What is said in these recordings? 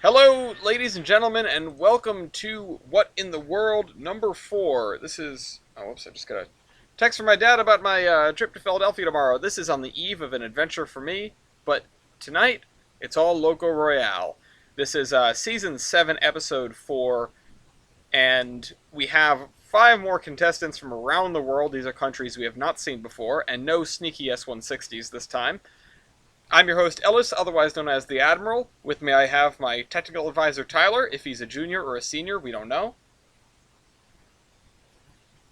Hello, ladies and gentlemen, and welcome to What in the World number 4. This is. Oh, whoops, I just got a text from my dad about my trip to Philadelphia tomorrow. This is on the eve of an adventure for me, but tonight it's all Loco Royale. This is season 7, episode 4, and we have 5 more contestants from around the world. These are countries we have not seen before, and no sneaky S-160s this time. I'm your host, Ellis, otherwise known as the Admiral. With me I have my technical advisor, Tyler. If he's a junior or a senior, we don't know.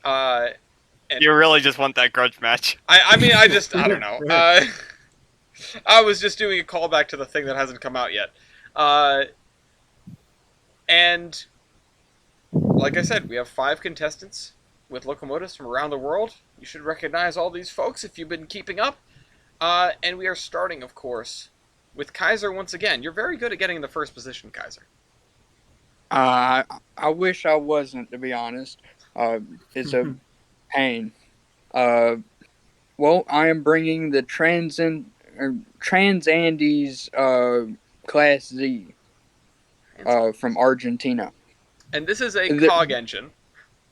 You really just want that grudge match. I don't know. I was just doing a callback to the thing that hasn't come out yet. And, like I said, we have 5 contestants with locomotives from around the world. You should recognize all these folks if you've been keeping up. And we are starting, of course, with Kaiser once again. You're very good at getting in the first position, Kaiser. I wish I wasn't, to be honest. It's a pain. Well, I am bringing the Trans-Andes Class Z from Argentina. And this is a Cog engine.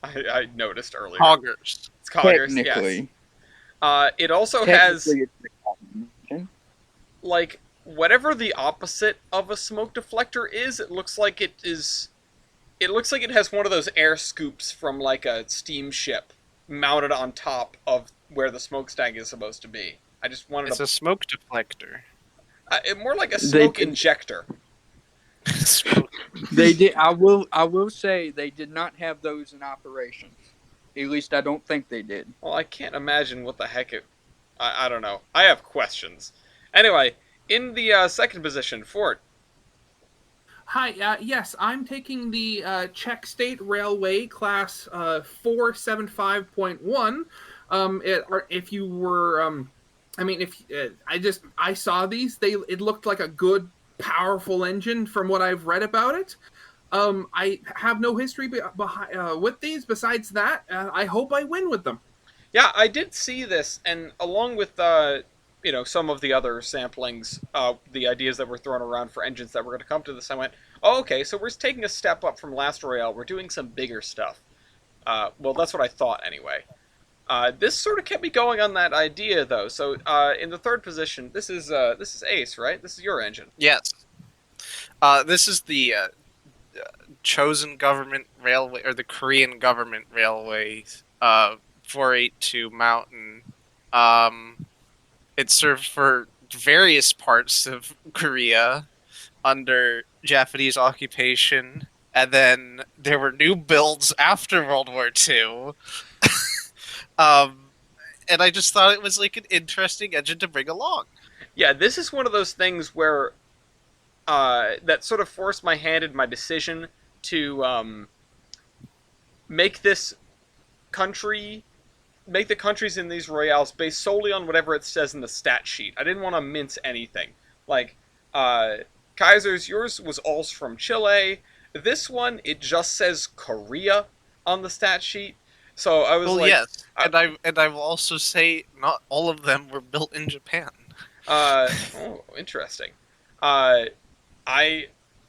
I noticed earlier. Coggers. It's Coggers, Technically. yes. It also has, like, whatever the opposite of a smoke deflector is, it looks like it is... It looks like it has one of those air scoops from, like, a steamship mounted on top of where the smokestack is supposed to be. I just wanted It's a smoke deflector. more like a smoke injector. They did. I will say they did not have those in operation. At least I don't think they did. Well, I can't imagine what the heck it... I don't know. I have questions. Anyway, in the second position, Fort. Hi, yes, I'm taking the Czech State Railway Class 475.1. If you were, I saw these. It looked like a good, powerful engine from what I've read about it. I have no history with these. Besides that, I hope I win with them. Yeah, I did see this, and along with some of the other samplings, the ideas that were thrown around for engines that were going to come to this, I went, oh, okay, so we're taking a step up from last Royale. We're doing some bigger stuff. Well, that's what I thought anyway. This sort of kept me going on that idea, though. So in the third position, this is Ace, right? This is your engine. Yes. This is the chosen government railway, or the Korean government railway, 482 Mountain. It served for various parts of Korea under Japanese occupation, and then there were new builds after World War II. And I just thought it was like an interesting engine to bring along. Yeah, this is one of those things where that sort of forced my hand in my decision to make the countries in these Royales based solely on whatever it says in the stat sheet. I didn't want to mince anything. Like, Kaiser's, yours was all from Chile. This one, it just says Korea on the stat sheet. So I was yes, and I will also say not all of them were built in Japan. Oh, interesting.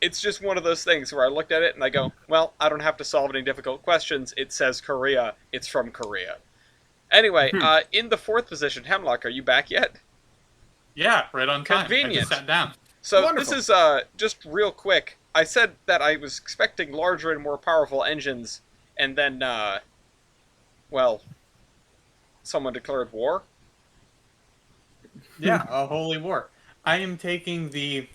It's just one of those things where I looked at it and I go, well, I don't have to solve any difficult questions. It says Korea. It's from Korea. Anyway, in the fourth position, Hemlock, are you back yet? Yeah, right on time. Convenient. I just sat down. So Wonderful. This is just real quick. I said that I was expecting larger and more powerful engines, and then, someone declared war. Yeah, a holy war. I am taking the...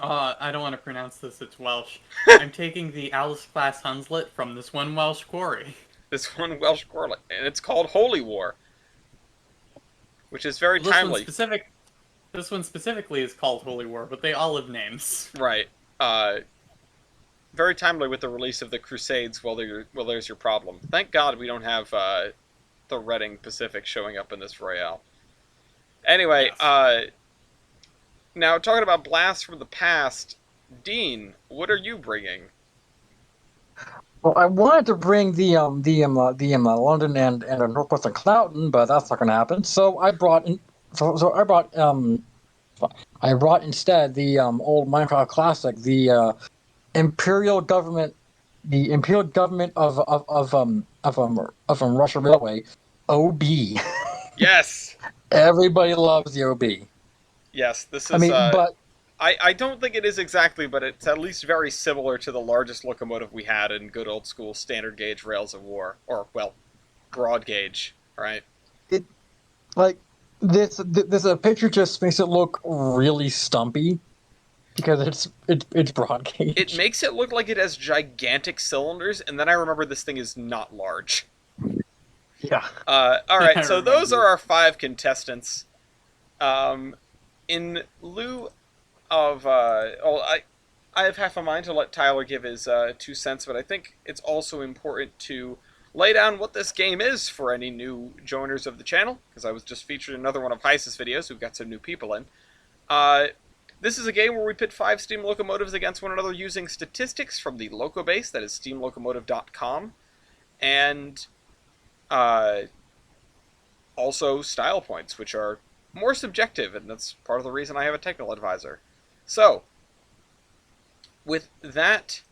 I don't want to pronounce this, it's Welsh. I'm taking the Alice class Hunslet from this one Welsh quarry. This one Welsh quarry, and it's called Holy War, which is very timely. This one specifically is called Holy War, but they all have names. Right. Very timely with the release of the Crusades. Well, there's your problem. Thank God we don't have the Reading Pacific showing up in this Royale. Anyway, Yes. Now talking about blasts from the past, Dean, what are you bringing? Well, I wanted to bring the London and Northwestern Cloughton, but that's not going to happen. So I brought I brought instead the old Minecraft classic, the imperial government, the imperial government of Russia Railway, OB. Yes, Everybody loves the OB. yes. This I is. mean, but I don't think it is exactly, but it's at least very similar to the largest locomotive we had in good old school standard gauge rails of war, or well, broad gauge, right? it like this a picture just makes it look really stumpy because it's broad It gauge. makes it look like it has gigantic cylinders, and then I remember this thing is not large. Yeah. All right, I so those are remember. our 5 contestants. In lieu of, I have half a mind to let Tyler give his 2 cents, but I think it's also important to lay down what this game is for any new joiners of the channel, because I was just featured in another one of Heiss's videos. We've got some new people in. Uh, this is a game where we pit 5 steam locomotives against one another using statistics from the Loco base, that is steamlocomotive.com, and uh, also style points, which are more subjective, and that's part of the reason I have a technical advisor. So, with that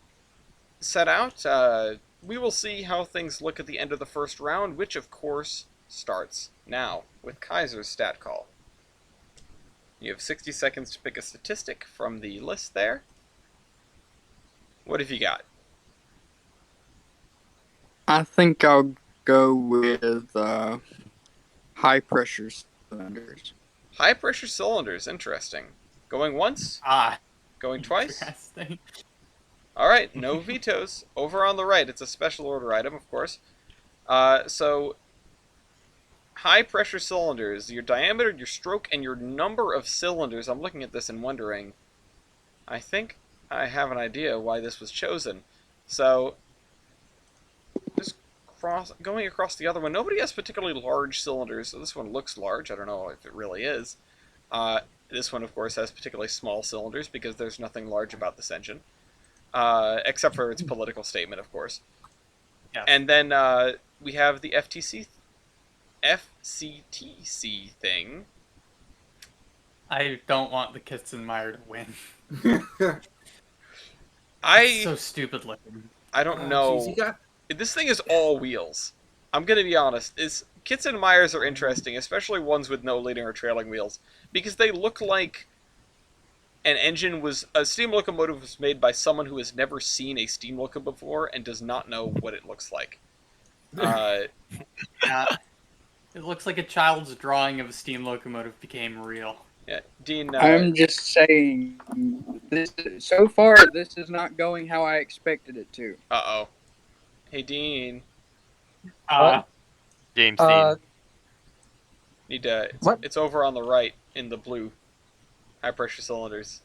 set out, we will see how things look at the end of the first round, which of course starts now with Kaiser's stat call. You have 60 seconds to pick a statistic from the list there. What have you got? I think I'll go with high pressure cylinders. High pressure cylinders, interesting. Going once? Ah, Going twice? interesting. Alright, no vetoes. Over on the right, it's a special order item, of course. So, high pressure cylinders, your diameter, your stroke, and your number of cylinders. I'm looking at this and wondering, I think I have an idea why this was chosen. So, just going across the other one, nobody has particularly large cylinders, so this one looks large. I don't know if it really is. This one, of course, has particularly small cylinders because there's nothing large about this engine. Except for its political statement, of course. Yeah. And then we have the FCTC thing. I don't want the Kitzenmeyer to win. It's so stupid looking. I don't know. Geez, This thing is all wheels. I'm gonna be honest. Kits and Myers are interesting, especially ones with no leading or trailing wheels, because they look like a steam locomotive was made by someone who has never seen a steam locomotive before and does not know what it looks like. Yeah. It looks like a child's drawing of a steam locomotive became real. Yeah, Dean. I'm just saying, so far this is not going how I expected it to. Uh-oh. Hey, Dean. James Uh, Need to. What? It's over on the right in the blue. High pressure cylinders.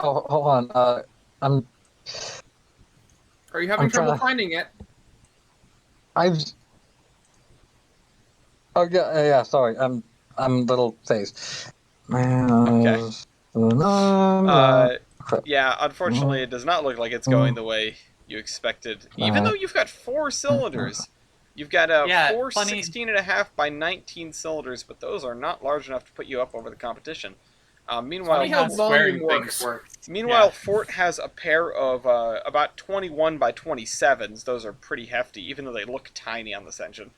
oh, hold on. I'm Are you having I'm trouble trying to- finding it? I've. Oh yeah. Sorry, I'm a little phased. Okay. Crap. Yeah, unfortunately, it does not look like it's going the way you expected. Even though you've got 4 cylinders. You've got four funny. 16.5 by 19 cylinders, but those are not large enough to put you up over the competition. Funny Meanwhile, how volume things works. Meanwhile, Fort has a pair of about 21 by 27s. Those are pretty hefty, even though they look tiny on this engine.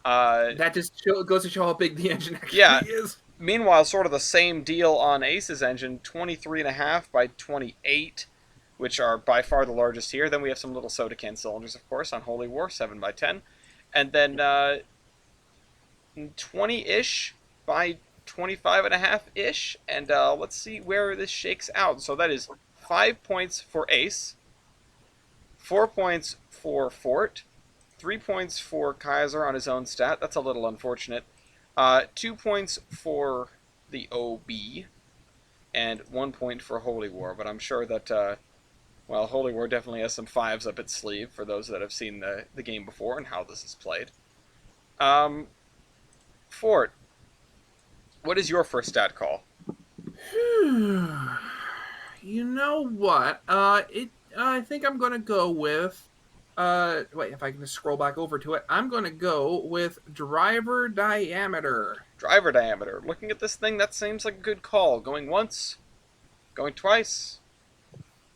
That just goes to show how big the engine actually Yeah. is. Meanwhile, sort of the same deal on Ace's engine, 23.5 by 28, which are by far the largest here. Then we have some little soda can cylinders, of course, on Holy War, 7 by 10. And then 20-ish by 25.5-ish. And let's see where this shakes out. So that is 5 points for Ace, 4 points for Fort, 3 points for Kaiser on his own stat. That's a little unfortunate. 2 points for the OB, and 1 point for Holy War. But I'm sure that, Holy War definitely has some 5s up its sleeve for those that have seen the game before and how this is played. Fort, what is your first stat call? You know what? I think I'm gonna go with Wait, if I can just scroll back over to it, I'm going to go with driver diameter. Driver diameter. Looking at this thing, that seems like a good call. Going once, going twice.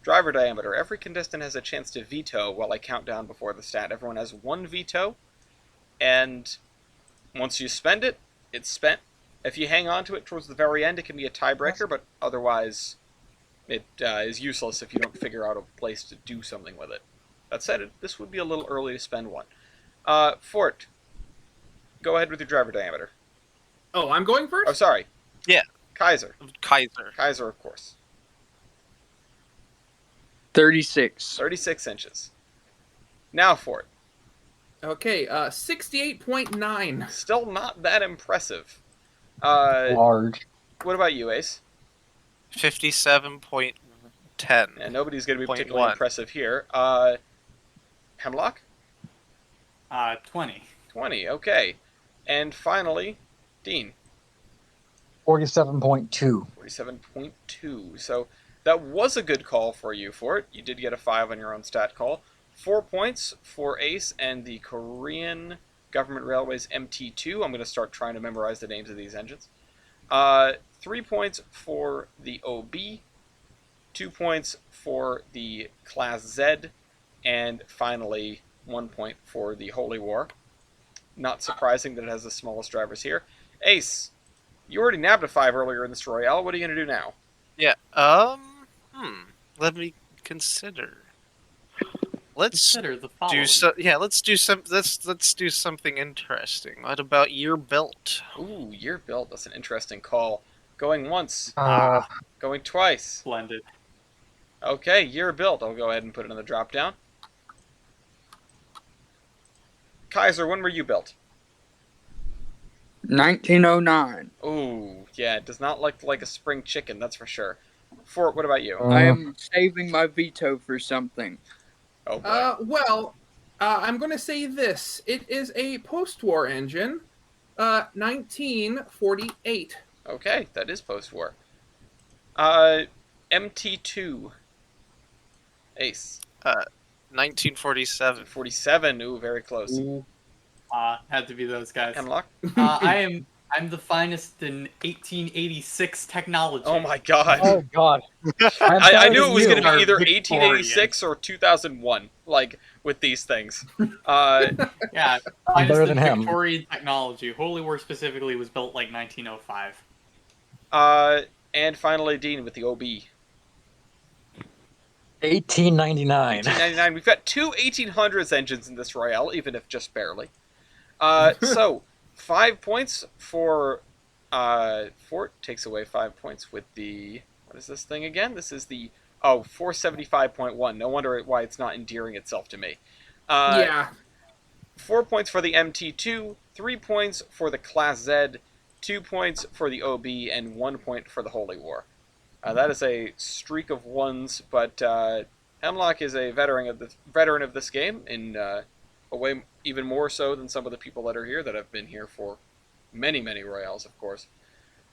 Driver diameter. Every contestant has a chance to veto while I count down before the stat. Everyone has one veto, and once you spend it, it's spent. If you hang on to it towards the very end, it can be a tiebreaker, but otherwise it is useless if you don't figure out a place to do something with it. That said, this would be a little early to spend one. Fort, go ahead with your driver diameter. Oh, I'm going first? Oh, sorry. Yeah. Kaiser. Kaiser. Of course. 36. 36 inches. Now, Fort. Okay, 68.9. Still not that impressive. Large. What about you, Ace? 57.10. And nobody's going to be Point particularly one. impressive here. Hemlock? 20. 20, okay. And finally, Dean. 47.2. 47.2. So that was a good call for you, Fort. You did get a 5 on your own stat call. 4 points for Ace and the Korean Government Railways MT2. I'm going to start trying to memorize the names of these engines. 3 points for the OB. 2 points for the Class Z. And finally, 1 point for the Holy War. Not surprising that it has the smallest drivers here. Ace, you already nabbed a 5 earlier in this Royale. What are you going to do now? Yeah. Let me consider. Let's Consider the following. Let's do something interesting. What about year built? Ooh, year built. That's an interesting call. Going once. Going twice. Splendid. Okay, year built. I'll go ahead and put it in the drop down. Kaiser, when were you built? 1909. Ooh, yeah, it does not look like a spring chicken, that's for sure. Fort, what about you? I am saving my veto for something. Oh boy. I'm going to say this. It is a post-war engine. 1948. Okay, that is post-war. MT2. Ace. 1947. 47. Ooh, very close. Had to be those guys. Hemlock. I'm the finest in 1886 technology. Oh my god. Oh god. I knew it was going to Are be either Victorian. 1886 or 2001, like, with these things. Yeah, I'm finest better in than him. Victorian technology. Holy War specifically was built like 1905. And finally, Dean with the OB. 1899. 1899. We've got two 1800s engines in this Royale, even if just barely. So, 5 points for Fort takes away 5 points with the... What is this thing again? This is the... 475.1. No wonder why it's not endearing itself to me. Yeah. 4 points for the MT2, 3 points for the Class Z, 2 points for the OB, and 1 point for the Holy War. That is a streak of ones, but Hemlock is a veteran of this game in a way even more so than some of the people that are here that have been here for many, many Royales, of course.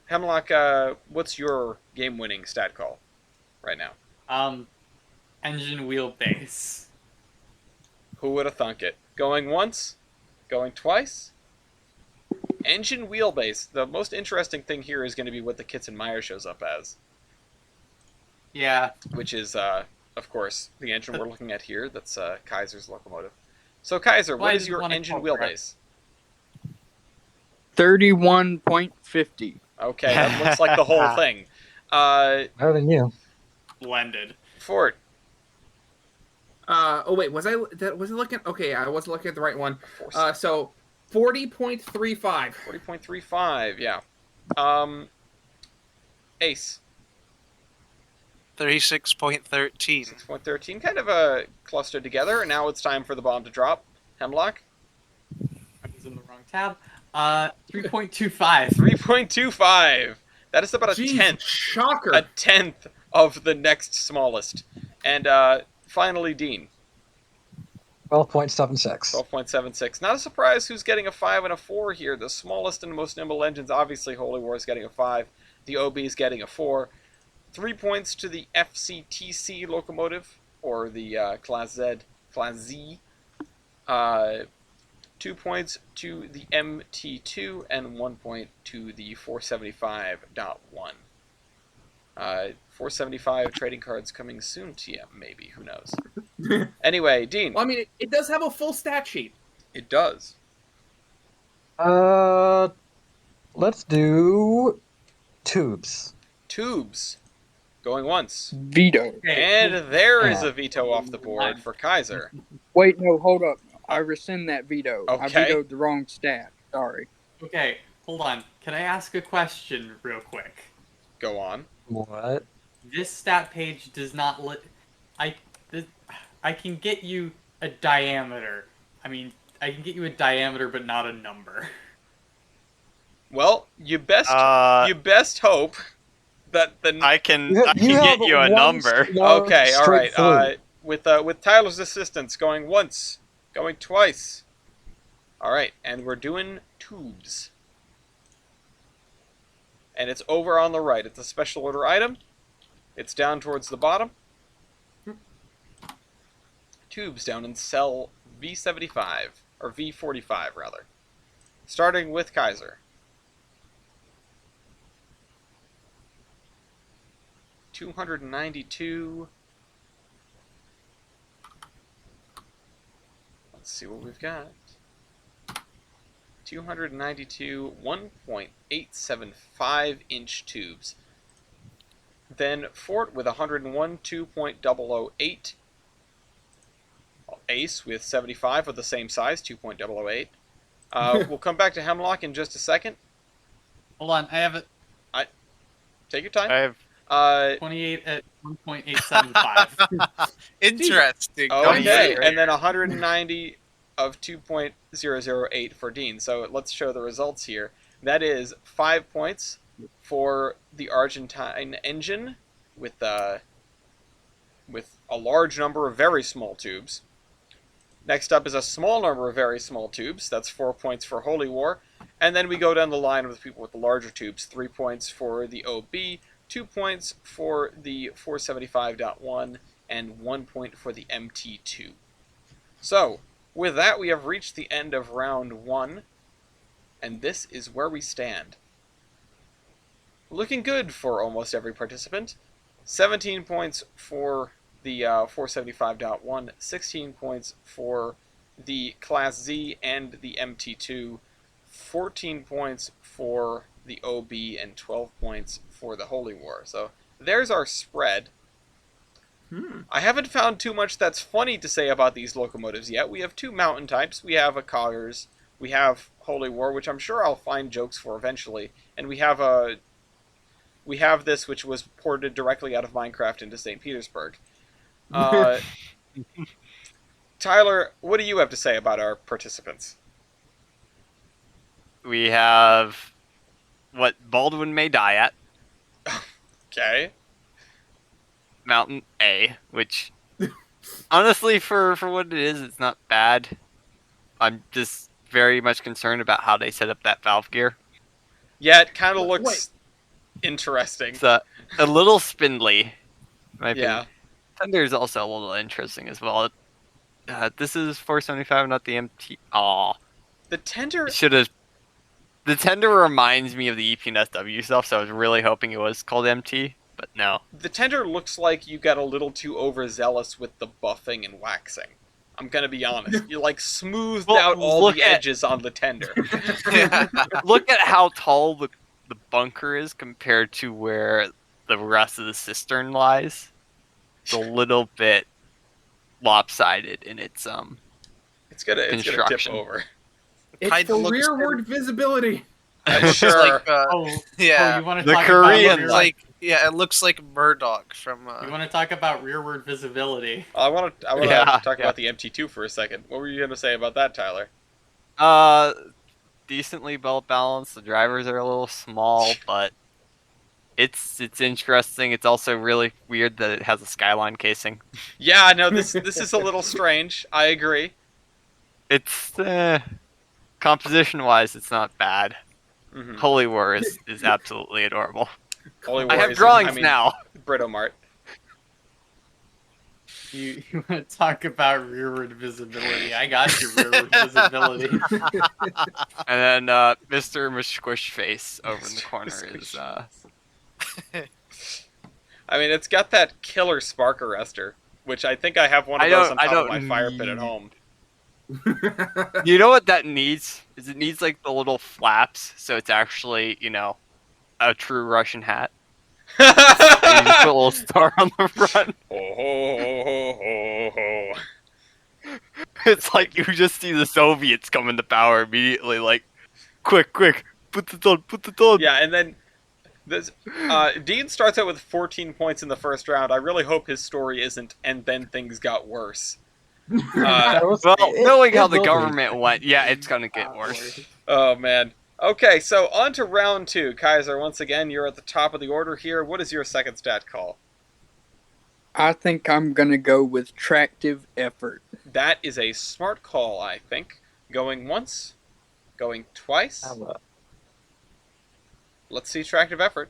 Hemlock, what's your game-winning stat call right now? Engine wheelbase. Who would have thunk it? Going once? Going twice? Engine wheelbase. The most interesting thing here is going to be what the Kitzenmeyer shows up as. Yeah. Which is, of course, the engine we're looking at here. That's Kaiser's locomotive. So, Kaiser, what is your engine wheelbase? 31.50. Okay, that looks like the whole thing. Better than you. Blended. Fort. Oh wait, was I looking? Okay, I wasn't looking at the right one. So 40.35. 40.35, yeah. Ace. 36.13. 6.13, kind of clustered together, and now it's time for the bomb to drop. Hemlock. I was in the wrong tab. 3.25. 3.25. That is about a Jeez, tenth. Shocker. A tenth of the next smallest. And finally, Dean. 12.76. 12.76. Not a surprise who's getting a 5 and a 4 here. The smallest and most nimble engines, obviously Holy War is getting a 5. The OB is getting a 4. 3 points to the FCTC locomotive, or the Class Z, 2 points to the MT2 and 1 point to the 475.1. 475 trading cards coming soon to you, maybe. Who knows? Anyway, Dean. Well, I mean, it does have a full stat sheet. It does. Let's do tubes. Tubes. Going once. Veto. Okay. And there is a veto off the board for Kaiser. Wait, no, hold up. I rescind that veto. I Okay. vetoed the wrong stat. Sorry. Okay, hold on. Can I ask a question real quick? Go on. What? This stat page does not let. I can get you a diameter. I mean, I can get you a diameter, but not a number. Well, you best hope that the I can You get have you a one number. large okay, all straight right. through. With Tyler's assistance, going once, going twice. All right, and we're doing tubes, and it's over on the right. It's a special order item. It's down towards the bottom. Tubes down in cell V75 or V45 rather. Starting with Kaiser. 292. Let's see what we've got. 292 1.875 inch tubes. Then Fort with 101 2.008. Ace with 75 of the same size, 2.008. We'll come back to Hemlock in just a second. Hold on, I have it. Take your time. I have 28 at 1.875. Interesting. Okay, and then 190 of 2.008 for Dean. So let's show the results here. That is 5 points for the Argentine engine with a large number of very small tubes. Next up is a small number of very small tubes. That's 4 points for Holy War. And then we go down the line with people with the larger tubes. 3 points for the OB, 2 points for the 475.1, and 1 point for the MT2. So, with that, we have reached the end of round 1. And this is where we stand. Looking good for almost every participant. 17 points for the 475.1, 16 points for the Class Z and the MT2, 14 points for the OB, and 12 points for the Holy War. So there's our spread. I haven't found too much that's funny to say about these locomotives yet. We have 2 mountain types. We have a Coggers. We have Holy War, which I'm sure I'll find jokes for eventually. And we have this, which was ported directly out of Minecraft into St. Petersburg. Tyler, what do you have to say about our participants? we have what Baldwin may die at, Okay. Mountain A, which honestly for what it is, it's not bad. I'm just very much concerned about how they set up that valve gear. Yeah, it kind of looks interesting. It's a little spindly. in my Yeah. opinion. Thunder's also a little interesting as well. This is 475, not the MT. Aw. The tender... Should have. The tender reminds me of the EPNSW stuff, so I was really hoping it was called MT, but no. The tender looks like you got a little too overzealous with the buffing and waxing. I'm gonna be honest. You smoothed Well, out all look the at- edges on the tender. Look at how tall the bunker is compared to where the rest of the cistern lies. It's a little bit lopsided in its It's gonna tip Construction. over. It's Kinda for looks- rearward visibility. Sure. Like, Oh, yeah. you want to The talk Korean about It's like, yeah, it looks like Murdoch from. you want to talk about rearward visibility? I want to Yeah, talk yeah. about the MT2 for a second. What were you gonna say about that, Tyler? decently well balanced. The drivers are a little small, but it's interesting. It's also really weird that it has a skyline casing. Yeah, I know this is a little strange. I agree. It's composition wise, it's not bad. Mm-hmm. Holy War is absolutely adorable. Holy I War have is- drawings I mean, now. Britomart. You want to talk about rearward visibility? I got your rearward visibility. And then Mr. Musquish Face over in the corner is I mean, it's got that killer spark arrestor, which I think I have one of those on top of my fire pit at home. You know what that needs? Is it needs like the little flaps, so it's actually, a true Russian hat. And you just put a little star on the front. Ho, ho, ho, ho, ho. It's like you just see the Soviets come into power immediately, like, quick, put it on. Yeah, and then this Dean starts out with 14 points in the first round. I really hope his story isn't, and then things got worse. Well, knowing how the government went, yeah, it's gonna get worse. Oh, man. Okay, so on to round 2. Kaiser, once again, you're at the top of the order here. What is your second stat call? I think I'm going to go with tractive effort. That is a smart call, I think. Going once, going twice. Let's see tractive effort,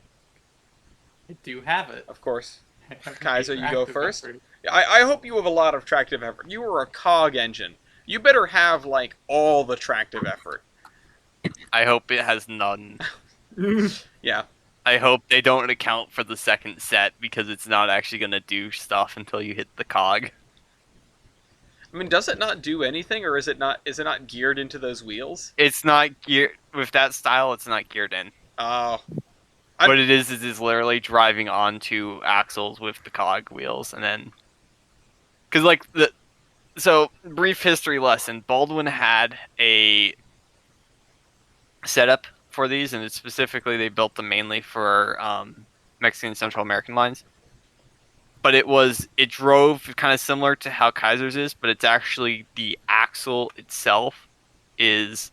I do have it. of course. I have Kaiser, you go active first. effort. I hope you have a lot of tractive effort. You are a cog engine. You better have, like, all the tractive effort. I hope it has none. Yeah. I hope they don't account for the second set because it's not actually gonna do stuff until you hit the cog. I mean, does it not do anything, or is it not geared into those wheels? It's not geared with that style. It's not geared in. Oh. What it is literally driving onto axles with the cog wheels, and then because brief history lesson. Baldwin had a setup for these, and it's specifically they built them mainly for Mexican and Central American lines. But it drove kind of similar to how Kaiser's is, but it's actually the axle itself is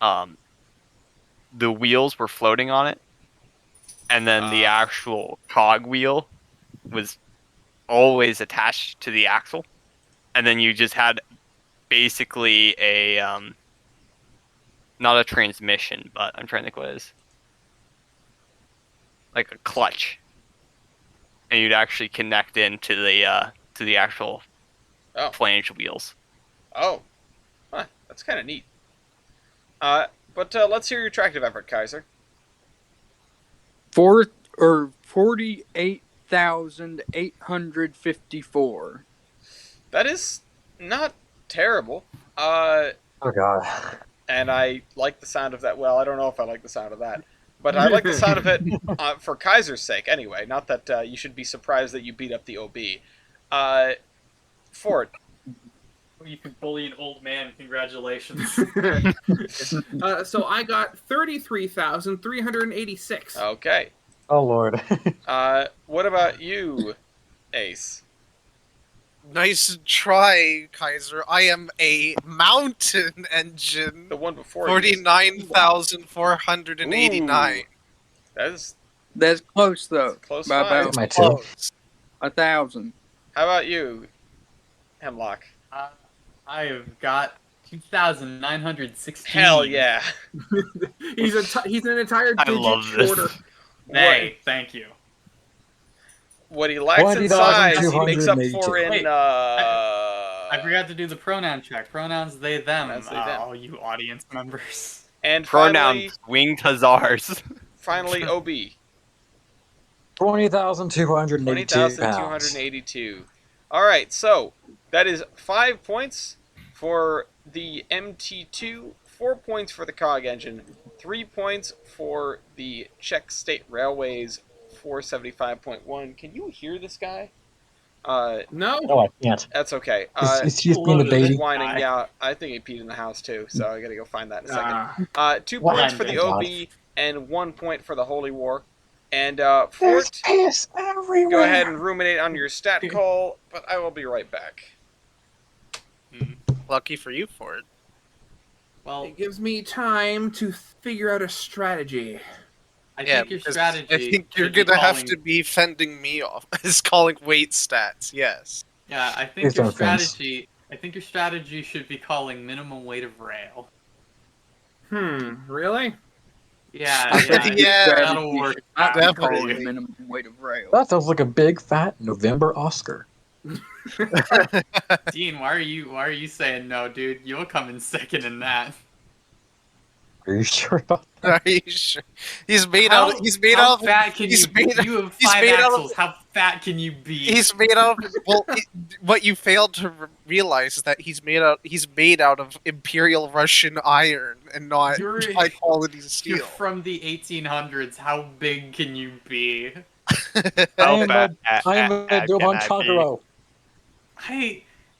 the wheels were floating on it, and then the actual cog wheel was always attached to the axle, and then you just had basically a not a transmission, but I'm trying to think what it is, like a clutch, and you'd actually connect into the actual flange wheels. Oh. Huh. That's kind of neat. But let's hear your tractive effort, Kaiser. 48,854. That is not terrible. Oh god. And I like the sound of that. Well, I don't know if I like the sound of that, but I like the sound of it for Kaiser's sake anyway. Not that you should be surprised that you beat up the OB. Ford. You can bully an old man. Congratulations. So I got 33,386. Okay. Oh lord. What about you, Ace? Nice try, Kaiser. I am a mountain engine. The one before 49,489. That's close though. close By five. about My two. Close. 1,000. How about you, Hemlock? I have got 2,916. Hell yeah. He's an entire I digit love this. shorter. Hey, thank you. What he lacks in size, he makes up for in. Wait, I forgot to do the pronoun check. Pronouns they them. Pronouns, they, them. Oh, you audience members. And Pronouns winged hussars. finally OB. 20,282 pounds. 20,282. All right, so that is 5 points for the MT2, 4 points for the cog engine, 3 points for the Czech State Railways 475.1. Can you hear this guy? No. Oh, I can't. That's okay. He's being a baby. He's whining. Yeah, I think he peed in the house too, so I gotta go find that in a second. 2 What? points for the God. OB and 1 point for the Holy War. And There's Fort, piss everywhere. go ahead and ruminate on your stat call, but I will be right back. Lucky for you, Ford. Well, It gives me time to figure out a strategy. I think your because strategy. I think you're should be gonna have calling- to be fending me off. Is calling weight stats. Yes. Yeah, I think Please your don't offense. strategy. I think your strategy should be calling minimum weight of rail. Really? Yeah, I think yeah, yeah, that'll work. Not definitely. call it minimum weight of rail. That sounds like a big fat November Oscar. Dean, why are you saying no, dude? You'll come in second in that. Are you sure about Are you sure? He's made How, out. He's made how out. fat can He's you made. be? You have He's 5 made out of. axles. How fat can you be? He's made out of. Well, what you failed to realize is that he's made out. He's made out of Imperial Russian iron and not You're- high quality You're steel. from the 1800s. How big can you be? How I am bad I am a can Dobon I be? Chagaro.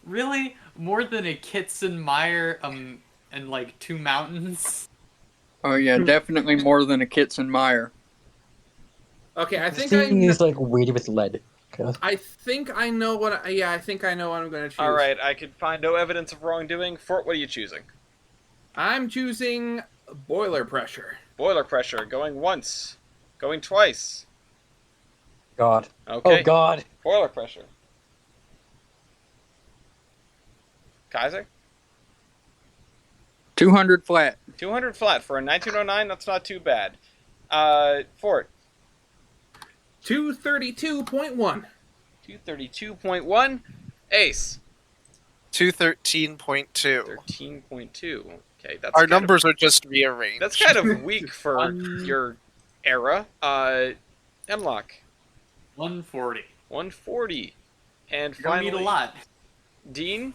Really more than a Kitzenmeyer and like 2 mountains. Oh yeah, definitely more than a Kitzenmeyer. Okay, I This think thing I is like weighted with lead. Okay. I think I know what. Yeah, I think I know what I'm going to choose. All right, I could find no evidence of wrongdoing. Fort, what are you choosing? I'm choosing boiler pressure. Boiler pressure, going once, going twice. God. Okay. Oh God. Boiler pressure. Kaiser? 200 flat. 200 flat for a 1909, that's not too bad. Fort? 232.1. 232.1. Ace? 213.2. 13.2. Okay, that's Our kind numbers are just rearranged. That's kind of weak for your era. Hemlock? 140. 140. And You're gonna finally, meet a lot. Dean?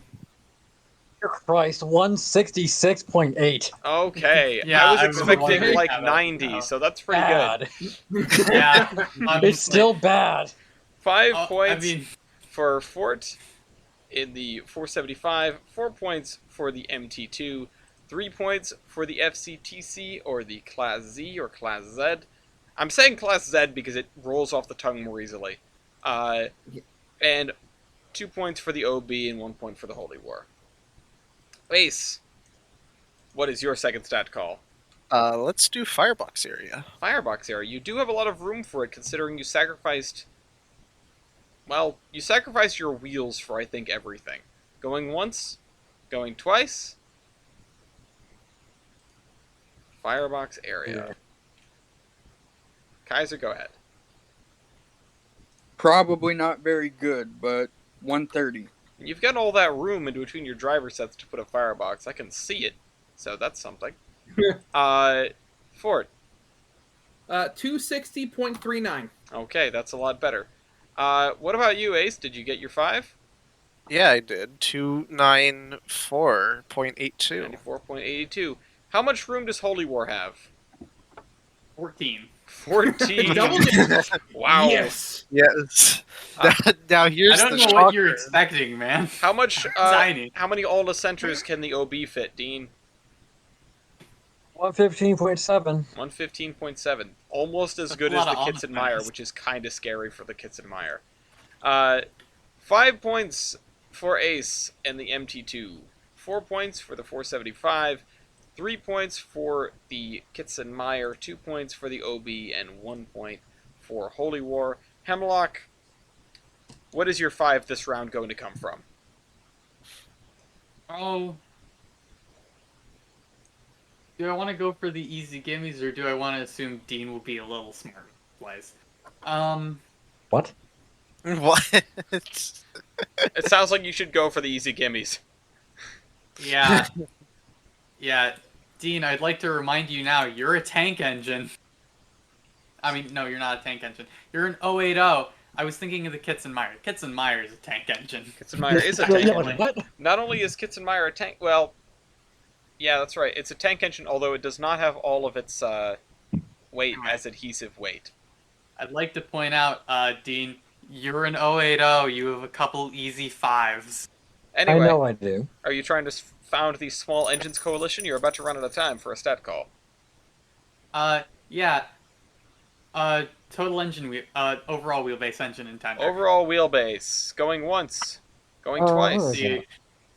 Christ, 166.8. Okay, Yeah, I was I was expecting wondering like how that 90, would go. so that's pretty Bad. Yeah, It's still bad. good. 5 I points mean, for Fort in the 475, 4 points for the MT2, 3 points for the FCTC or the Class Z or Class Z. I'm saying Class Z because it rolls off the tongue more easily. And 2 points for the OB and 1 point for the Holy War. Ace, what is your second stat call? Let's do firebox area. Firebox area. You do have a lot of room for it considering you sacrificed... Well, you sacrificed your wheels for, I think, everything. Going once, going twice. Firebox area. Yeah. Kaiser, go ahead. Probably not very good, but 130. You've got all that room in between your driver sets to put a firebox. I can see it, so that's something. Fort. 260.39. Okay, that's a lot better. What about you, Ace? Did you get your 5? Yeah, I did. 294.82. 94.82. How much room does Holy War have? 14. 14. Double digits. Wow. Yes. Yes. Now here's I don't the know what you're shocker. expecting, man. How much? Tiny. How many all centers can the OB fit, Dean? 115.7. 115.7. Almost as That's good a as lot the of Kitzenmeyer, offense. which is kind of scary for the Kitzenmeyer. 5 points for Ace and the MT2. 4 points for the 475. 3 points for the Kitzenmeyer. 2 points for the OB, and 1 point for Holy War. Hemlock, what is your 5 this round going to come from? Oh. Do I want to go for the easy gimmies, or do I want to assume Dean will be a little smart? Wise. What? What? It sounds like you should go for the easy gimmies. Yeah. Yeah. Dean, I'd like to remind you now, you're a tank engine. I mean, no, you're not a tank engine. You're an 080. I was thinking of the Kitzenmeyer. Kitzenmeyer is a tank engine. Kitzenmeyer is a Yeah, tank yeah, engine. like, what? Not only is Kitzenmeyer a tank, well, yeah, that's right. It's a tank engine, although it does not have all of its weight as adhesive weight. I'd like to point out, Dean, you're an 080. You have a couple easy 5s. Anyway, I know I do. are you trying to found the Small Engines Coalition? You're about to run out of time for a stat call. Yeah. Total engine, overall wheelbase engine in tender. Overall wheelbase, going once, going Oh, twice. okay.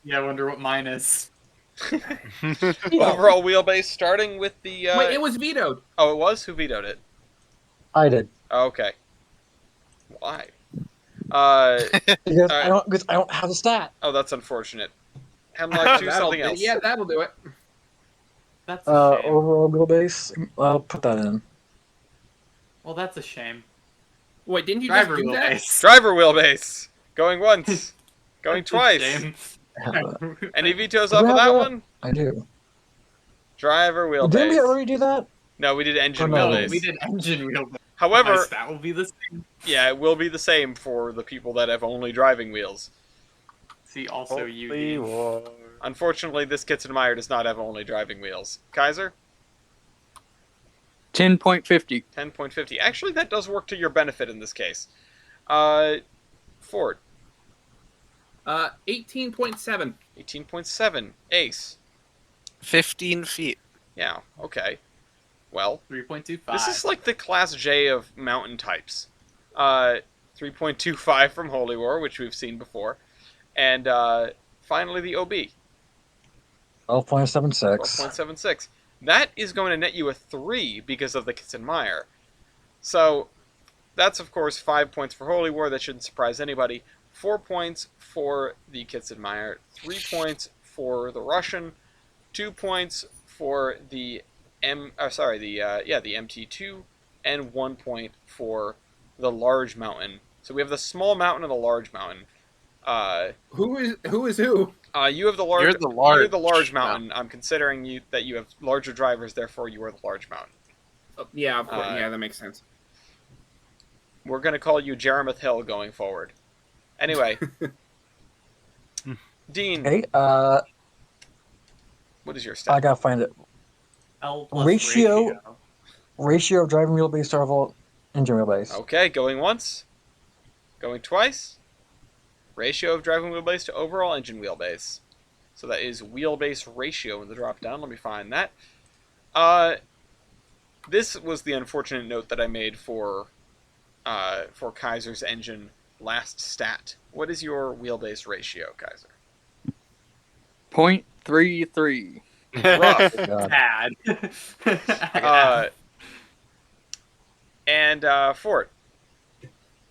Yeah, I wonder what mine is. Overall wheelbase, starting with the. Wait, it was vetoed. Oh, it was? Who vetoed it? I did. Okay. Why? Because Alright. I don't have a stat. Oh, that's unfortunate. Hemlock, choose That'll something do- else. Yeah, that'll do it. That's a shame. Overall wheelbase. I'll put that in. Well, that's a shame. Wait, didn't you Driver just do that? wheelbase. Driver wheelbase. Going once. Going That's a twice. shame. Any vetoes Do off we of have that a- one? I do. Driver Didn't we wheelbase. already do that? No, we did engine Oh, no. wheelbase. We did engine wheel. My However, stat will be the same. yeah, it will be the same for the people that have only driving wheels. See, also you, Holy Dean. war. Unfortunately, this Kitzenmeyer does not have only driving wheels. Kaiser, 10.50. 10.50. Actually, that does work to your benefit in this case. Ford, 18.7. 18.7. Ace, 15 feet. yeah, okay. Well, 3.25. this is like the Class J of mountain types. 3.25 from Holy War, which we've seen before. And finally, the OB, 12.76. 12.76. That is going to net you a 3 because of the Kitzenmeyer. So, that's of course 5 points for Holy War. That shouldn't surprise anybody. 4 points for the Kitzenmeyer. 3 points for the Russian. 2 points for the the MT2, and 1 point for the large mountain. So we have the small mountain and the large mountain. Who is who? You have the large. You're the large You're the large mountain. I'm considering that you have larger drivers, therefore you are the large mountain. Yeah, of course. Uh, Yeah, that makes sense. We're gonna call you Jeremoth Hill going forward. Anyway, Dean, Okay, what is your I stat? gotta find it. L plus Ratio- Ratio of driving wheelbase to overall engine wheelbase. Okay, going once, going twice. Ratio of driving wheelbase to overall engine wheelbase. So that is wheelbase ratio in the drop down. Let me find that. This was the unfortunate note that I made for Kaiser's engine last stat. What is your wheelbase ratio, Kaiser? 0.33. Rough. God. Bad. And Fort.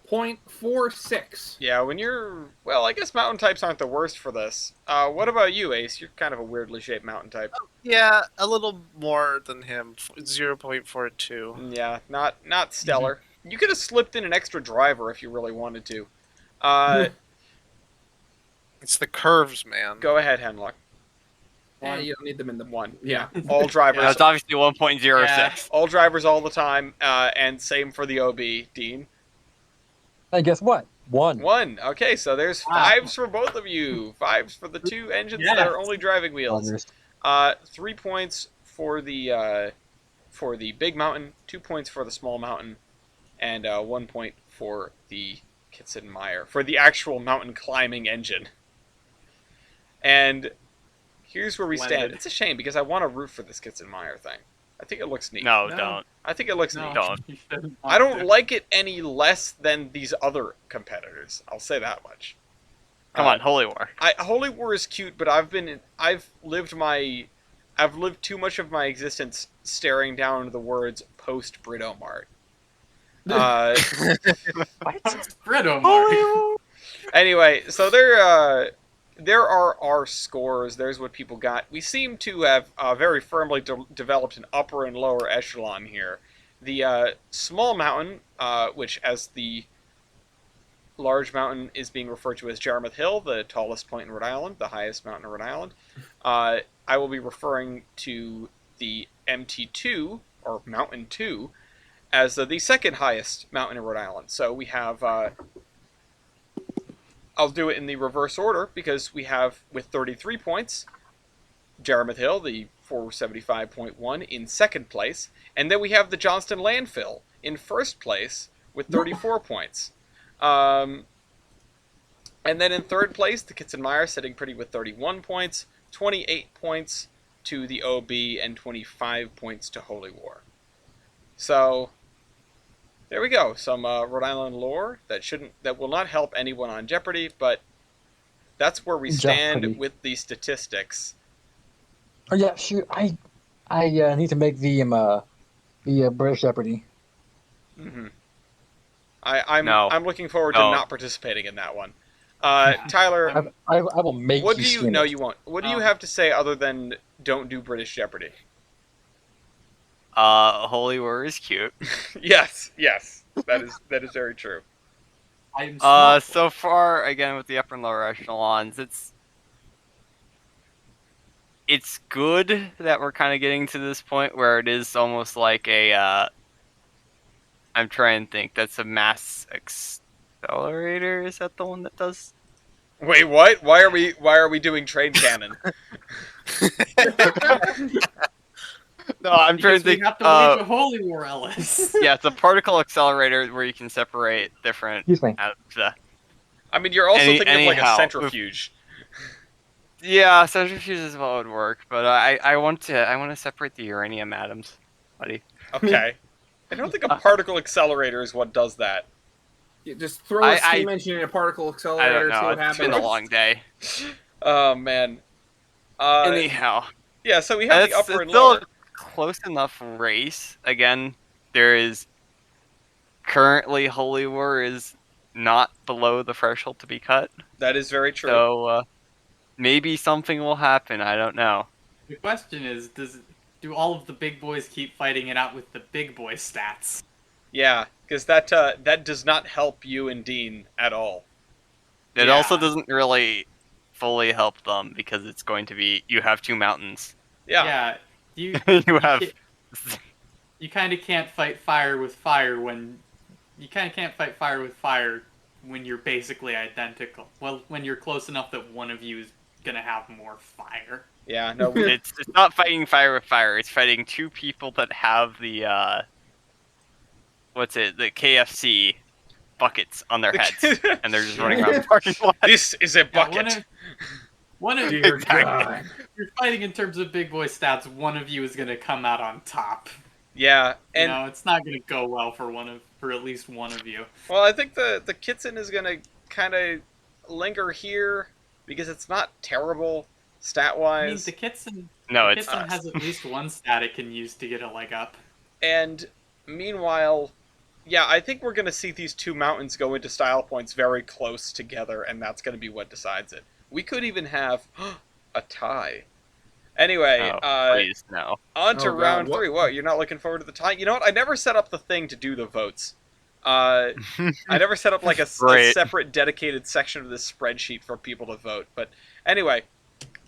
0.46. Yeah, when you're well, I guess mountain types aren't the worst for this. What about you, Ace? You're kind of a weirdly shaped mountain type. Yeah, a little more than him. 0.42. Yeah, not stellar. You could have slipped in an extra driver if you really wanted to. It's the curves, man. Go ahead, Hemlock. Yeah, you don't need them in the One. Yeah. All drivers. That's obviously 1.06. Yeah. All drivers all the time, and same for the OB, Dean. Hey, guess what? One. 1. Okay, so there's Wow. 5s for both of you. 5s for the 2 engines that Yes. are only driving wheels. Others. 3 points for the big mountain, 2 points for the small mountain, and 1 point for the Kitzenmeyer, for the actual mountain climbing engine. And here's where we stand. Splendid. It's a shame because I want to root for this Kitzenmeyer thing. I think it looks neat. No, No. don't. I think it looks No, neat. Don't. you shouldn't I want don't to. like it any less than these other competitors. I'll say that much. Come on, Holy War. Holy War is cute, but I've lived too much of my existence staring down the words post Britomart. Brito Mark. Anyway, so there are our scores. There's what people got. We seem to have very firmly developed an upper and lower echelon here. The small mountain, which as the large mountain is being referred to as Jeremoth Hill, the tallest point in Rhode Island, the highest mountain in Rhode Island. I will be referring to the MT2, or Mountain 2, as the second highest mountain in Rhode Island. So we have, I'll do it in the reverse order, because we have, with 33 points, Jeremoth Hill, the 475.1, in second place. And then we have the Johnston Landfill in first place with 34 points. And then in third place, the Kitzenmeyer sitting pretty with 31 points, 28 points to the OB, and 25 points to Holy War. So, there we go. Some Rhode Island lore that will not help anyone on Jeopardy, but that's where we stand Jeopardy. with the statistics. Oh yeah, shoot. I need to make the British Jeopardy. Mm-hmm. I'm No. looking forward to No. not participating in that one. Tyler, I will make what you do you? stream No, it. you won't. What do you have to say other than don't do British Jeopardy? Holy War is cute. Yes, that is very true. I'm smart. So far, again, with the upper and lower echelons, it's good that we're kind of getting to this point where it is almost like a, I'm trying to think, that's a mass accelerator? Is that the one that does? Wait, what? Why are we doing train cannon? No, I'm trying Because to we think. have to wage a holy war, Ellis. Yeah, it's a particle accelerator where you can separate different Excuse me. atoms. I mean, you're also thinking of like a Anyhow, centrifuge. Yeah, centrifuge is what would work, but I want to separate the uranium atoms, buddy. Okay. I don't think a particle accelerator is what does that. You just throw a steam engine in a particle I don't accelerator, see know. what It's happens. been a long day. Oh man. Anyhow, Yeah. So we have the it's upper and still lower. a close enough race. Again, there is currently Holy War is not below the threshold to be cut, That is very true. so maybe something will happen. I don't know. The question is, do all of the big boys keep fighting it out with the big boy stats? Yeah, because that does not help you and Dean at all. It Yeah. also doesn't really fully help them because it's going to be you have two mountains. Yeah. You You have you kind of can't fight fire with fire when you're basically identical. Well, when you're close enough that one of you is gonna have more fire. Yeah. No. it's not fighting fire with fire. It's fighting two people that have the the KFC buckets on their heads, and they're just running around the parking lot. This is a Yeah, bucket. one of Dear Exactly. God. you're fighting in terms of big boy stats. One of you is gonna come out on top. Yeah. And It's not gonna go well for at least one of you. well, I think the Kitsen is gonna kind of linger here because it's not terrible stat I mean, wise. the Kitsen, No, the it's Kitsen not. has at least one stat it can use to get a leg up. And meanwhile, yeah, I think we're going to see these two mountains go into style points very close together, and that's going to be what decides it. We could even have a tie. Anyway, Please no. on to Oh, God, round what- 3. What, you're not looking forward to the tie? You know what? I never set up the thing to do the votes. I never set up like a Great. separate dedicated section of this spreadsheet for people to vote. But anyway,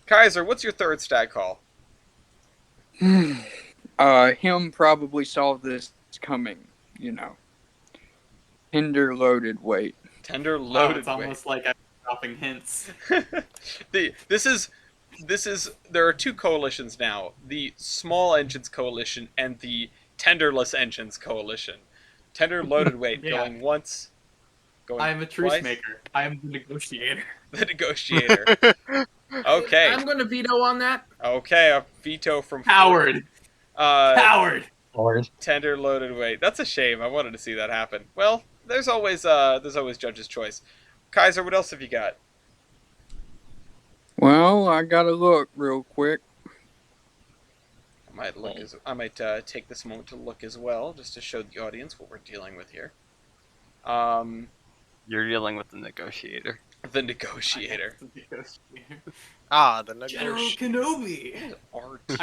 Kaiser, what's your third stat call? Him probably saw this coming, Tender loaded weight. Tender Wow, loaded it's weight. almost like I'm dropping hints. This is there are two coalitions now: the small engines coalition and the tenderless engines coalition. Tender loaded weight Yeah. going once, going I am a truce twice. maker. I am the negotiator. The negotiator. Okay, I'm going to veto on that. okay, a veto from Coward. Coward. Lord. Tender loaded weight. That's a shame. I wanted to see that happen. Well, there's always judge's choice. Kaiser, what else have you got? Well, I gotta look real quick. I might take this moment to look as well, just to show the audience what we're dealing with here. You're dealing with the negotiator. The negotiator. The negotiator. The General negotiation. Kenobi. RT.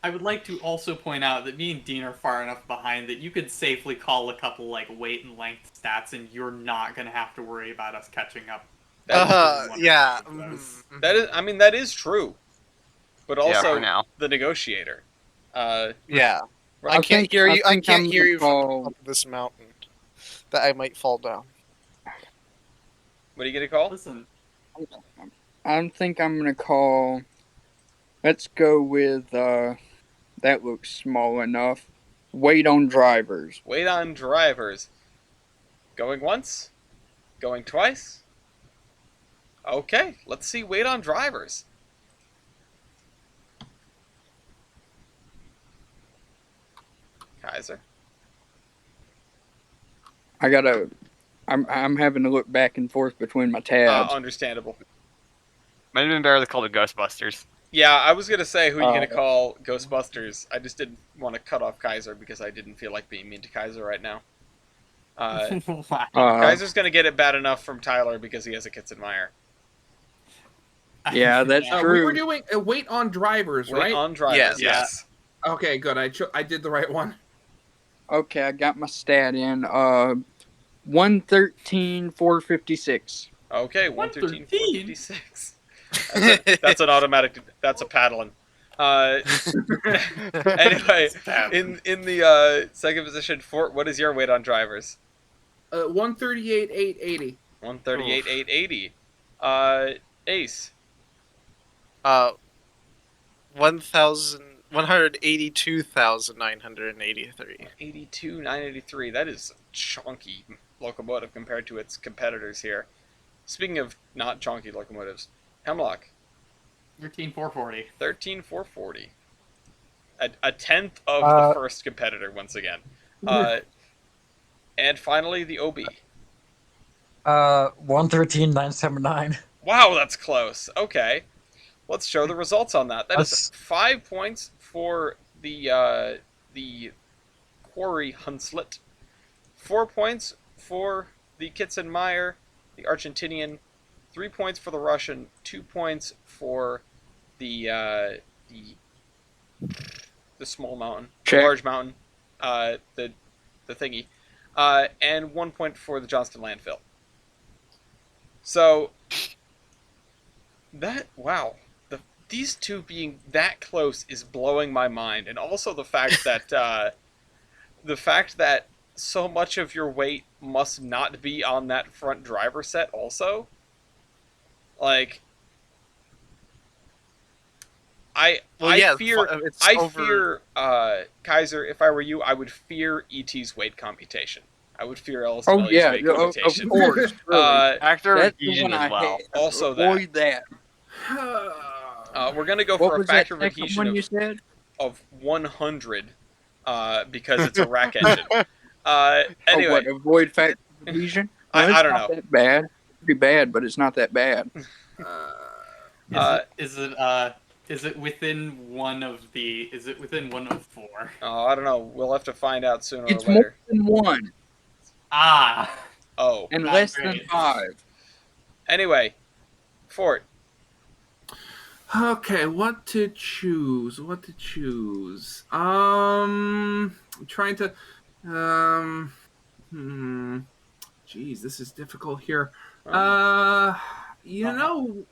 I would like to also point out that me and Dean are far enough behind that you could safely call a couple like weight and length stats, and you're not gonna have to worry about us catching up. Yeah. That is, I mean, that is true. But Yeah, also for now. the negotiator. Yeah. Right. I can't hear you. I think can't I'm hear you from gonna the top of this mountain. That I might fall down. What are you gonna call? Listen, I think I'm gonna call. Let's go with. That looks small enough. Wait on drivers. Wait on drivers. Going once? Going twice? Okay, let's see. Wait on drivers. Kaiser. I'm having to look back and forth between my tabs. Understandable. Might have been better to call it Ghostbusters. Yeah, I was gonna say who you gonna Oh. call Ghostbusters. I just didn't want to cut off Kaiser because I didn't feel like being mean to Kaiser right now. wow. Kaiser's gonna get it bad enough from Tyler because he has a Kitzenmeyer. Yeah, that's We true. were doing a wait on drivers, Wait right? on drivers. Yes. Yes. Okay, good. I did the right one. Okay, I got my stat in. 113,456. Okay, 113, 113. 456. That's an automatic. That's a paddling. Anyway, in the second position, Fort, what is your weight on drivers? 138,880. 138,880. Ace. 182,983. 82,983. That is a chonky locomotive compared to its competitors here. Speaking of not chonky locomotives, Hemlock. 13,440. 13,440. A tenth of the first competitor once again. And finally, the OB. 113,979. Wow, that's close. Okay. Let's show the results on that. That is 5 points for the Quarry Hunslet. 4 points for the Kitzenmeyer, the Argentinian. 3 points for the Russian. 2 points for the small mountain, Check. large mountain, the thingy, and 1 point for the Johnston landfill. So that these two being that close is blowing my mind, and also the fact that so much of your weight must not be on that front driver set. Also, like, I fear Kaiser. If I were you, I would fear ET's weight computation. I would fear Ellis Oh Millie's yeah, weight of computation. course. Really. Actor That's the adhesion one I as well. hate. Also that. Avoid that. We're gonna go What for a was factor that of second adhesion one you said? of 100, because it's a rack engine. Oh, Anyway, what? Avoid factor of adhesion? No, I don't not know. that bad. Pretty bad, but it's not that bad. Is it within one of the? Is it within one of four? Oh, I don't know. We'll have to find out sooner It's or later. more than one Ah, Oh. and Not less great. than 5. Anyway, Fort. Okay, what to choose? I'm trying to. Geez, this is difficult here. You know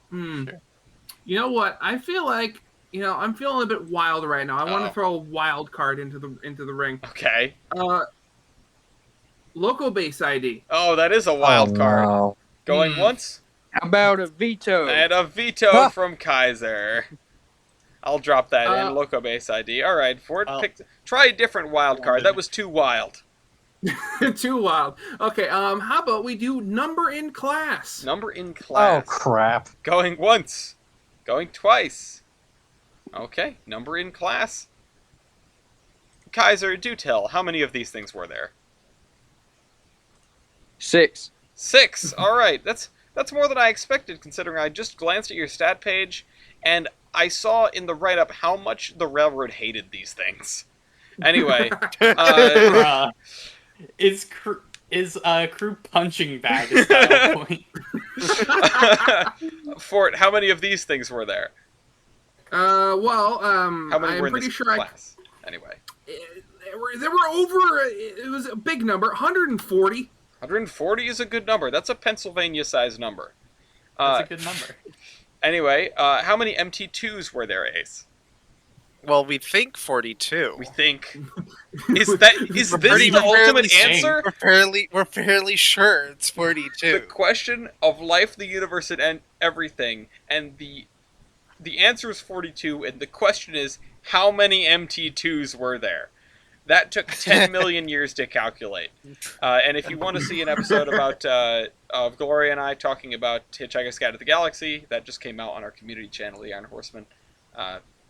what? I feel like I'm feeling a bit wild right now. I want to throw a wild card into the ring. Okay. Loco base ID. Oh, that is a wild card. No. Going once How about a veto? and a veto from Kaiser. I'll drop that in. Loco base ID. All right, Fort. Try a different wild card. That was too wild. Too wild. Okay. How about we do number in class? Number in class. Oh crap! Going once. Going twice. Okay. Number in class. Kaiser, do tell. How many of these things were there? 6. 6. All right. That's more than I expected, considering I just glanced at your stat page and I saw in the write-up how much the railroad hated these things. Anyway, is crew punching bag a style point? Fort, how many of these things were there? How many I'm were in pretty this sure class? Anyway, there were over. It was a big number, 140. 140 is a good number. That's a Pennsylvania-sized number. That's a good number. Anyway, how many MT2s were there, Ace? Well, we think 42. We think. Is this the ultimate answer? We're fairly sure it's 42. The question of life, the universe, and everything, and the answer is 42, and the question is, how many MT2s were there? That took 10 million years to calculate. And if you want to see an episode about of Gloria and I talking about Hitchhiker's Guide to the Galaxy, that just came out on our community channel, The Iron Horseman.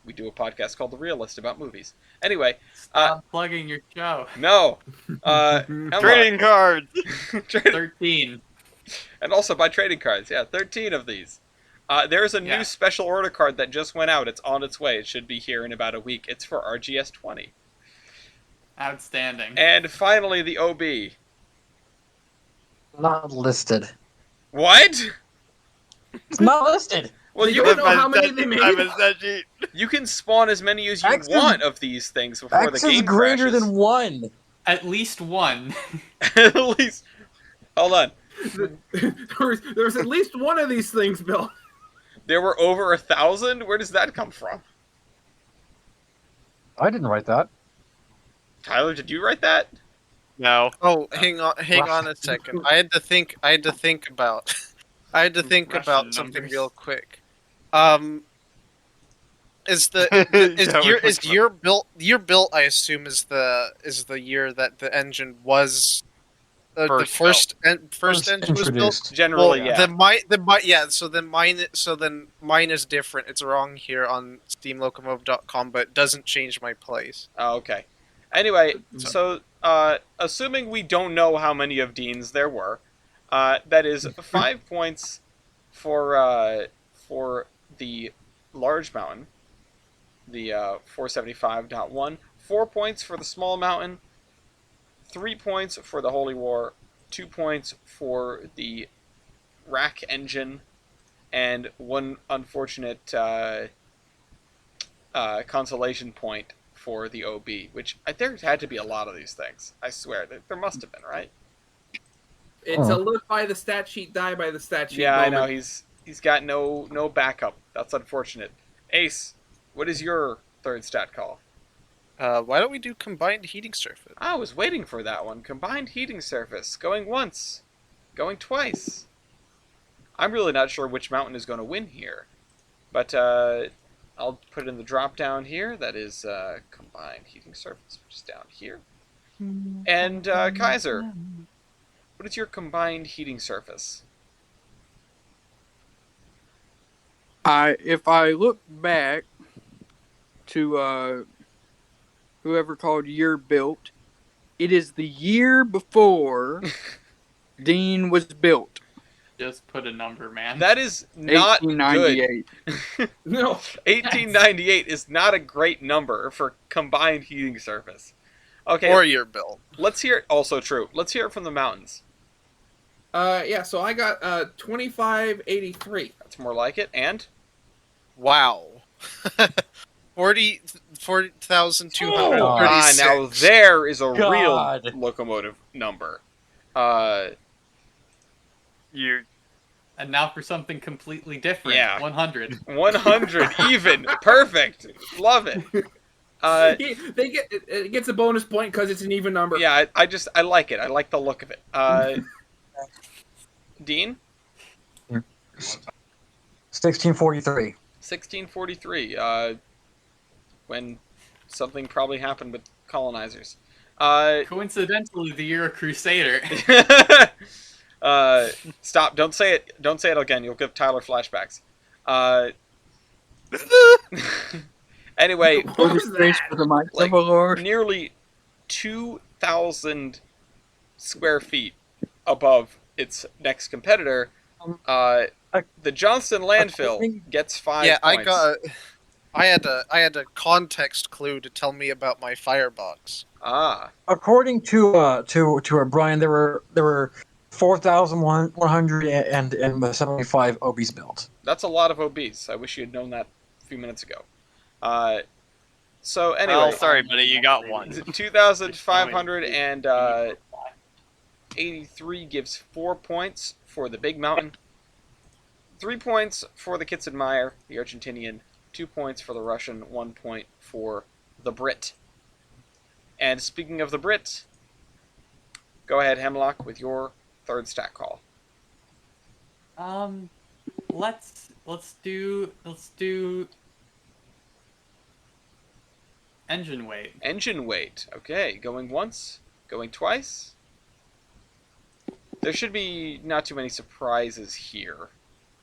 We do a podcast called The Realist about movies. Anyway. Stop plugging your show. No. Trading cards! 13. And also buy trading cards. Yeah, 13 of these. There's a new special order card that just went out. It's on its way. It should be here in about a week. It's for RGS 20. Outstanding. And finally, the OB. Not listed. What? It's not listed. Well, you don't know how many they made. You can spawn as many as you X want of these things before X the game is greater crashes. than 1. At least one. At least. Hold on. There's at least one of these things, Bill. There were over 1,000? Where does that come from? I didn't write that. Tyler, did you write that? No. Oh, hang on a second. I had to think about Russian something numbers. real quick. Is Yeah, your built? I assume is the year that the engine was the First first engine was built. Introduced. Generally, Well, yeah. Then mine is different. It's wrong here on steamlocomotive.com, but it doesn't change my place. Oh, okay. Anyway, so assuming we don't know how many of Dean's there were, that is 5 points for the large mountain, the 475.1, 4 points for the small mountain, 3 points for the Holy War, 2 points for the rack engine, and one unfortunate consolation point for the OB, which there had to be a lot of these things. I swear, there must have been, right? It's a live by the stat sheet, die by the stat sheet. Yeah, moment. I know. He's got no backup. That's unfortunate. Ace, what is your third stat call? Why don't we do combined heating surface? I was waiting for that one. Combined heating surface. Going once. Going twice. I'm really not sure which mountain is going to win here. But I'll put it in the drop down here. That is combined heating surface, which is down here. And Kaiser, what is your combined heating surface? If I look back to whoever called year built, it is the year before Dean was built. Just put a number, man. That is not good. 1898. No. 1898 is not a great number for combined heating surface. Okay, Or your build. let's hear it. Also true. Let's hear it from the mountains. Yeah, so I got 2583. That's more like it. And Wow. 40,236. now there is a God. real locomotive number. You And now for something completely different. Yeah. 100. 100 even. Perfect. Love it. It gets a bonus point because it's an even number. Yeah, I like it. I like the look of it. Dean, 1643. 1643. When something probably happened with colonizers. Coincidentally, the year of Crusader. Stop! Don't say it. Don't say it again. You'll give Tyler flashbacks. Anyway, What was that? For the might Like, of the Lord. nearly 2,000 square feet above its next competitor, the Johnston landfill gets 5 Yeah, points. I had a context clue to tell me about my firebox. According to Brian, there were 4,175 OBs built. That's a lot of OBs. I wish you had known that a few minutes ago. So anyway, well, sorry, buddy, you got one. 2,583 gives 4 points for the Big Mountain, 3 points for the Kitzenmeyer, the Argentinian, 2 points for the Russian, 1 point for the Brit. And speaking of the Brit, go ahead, Hemlock, with your third stat call. Let's do engine weight. Engine weight. Okay, going once, going twice. There should be not too many surprises here.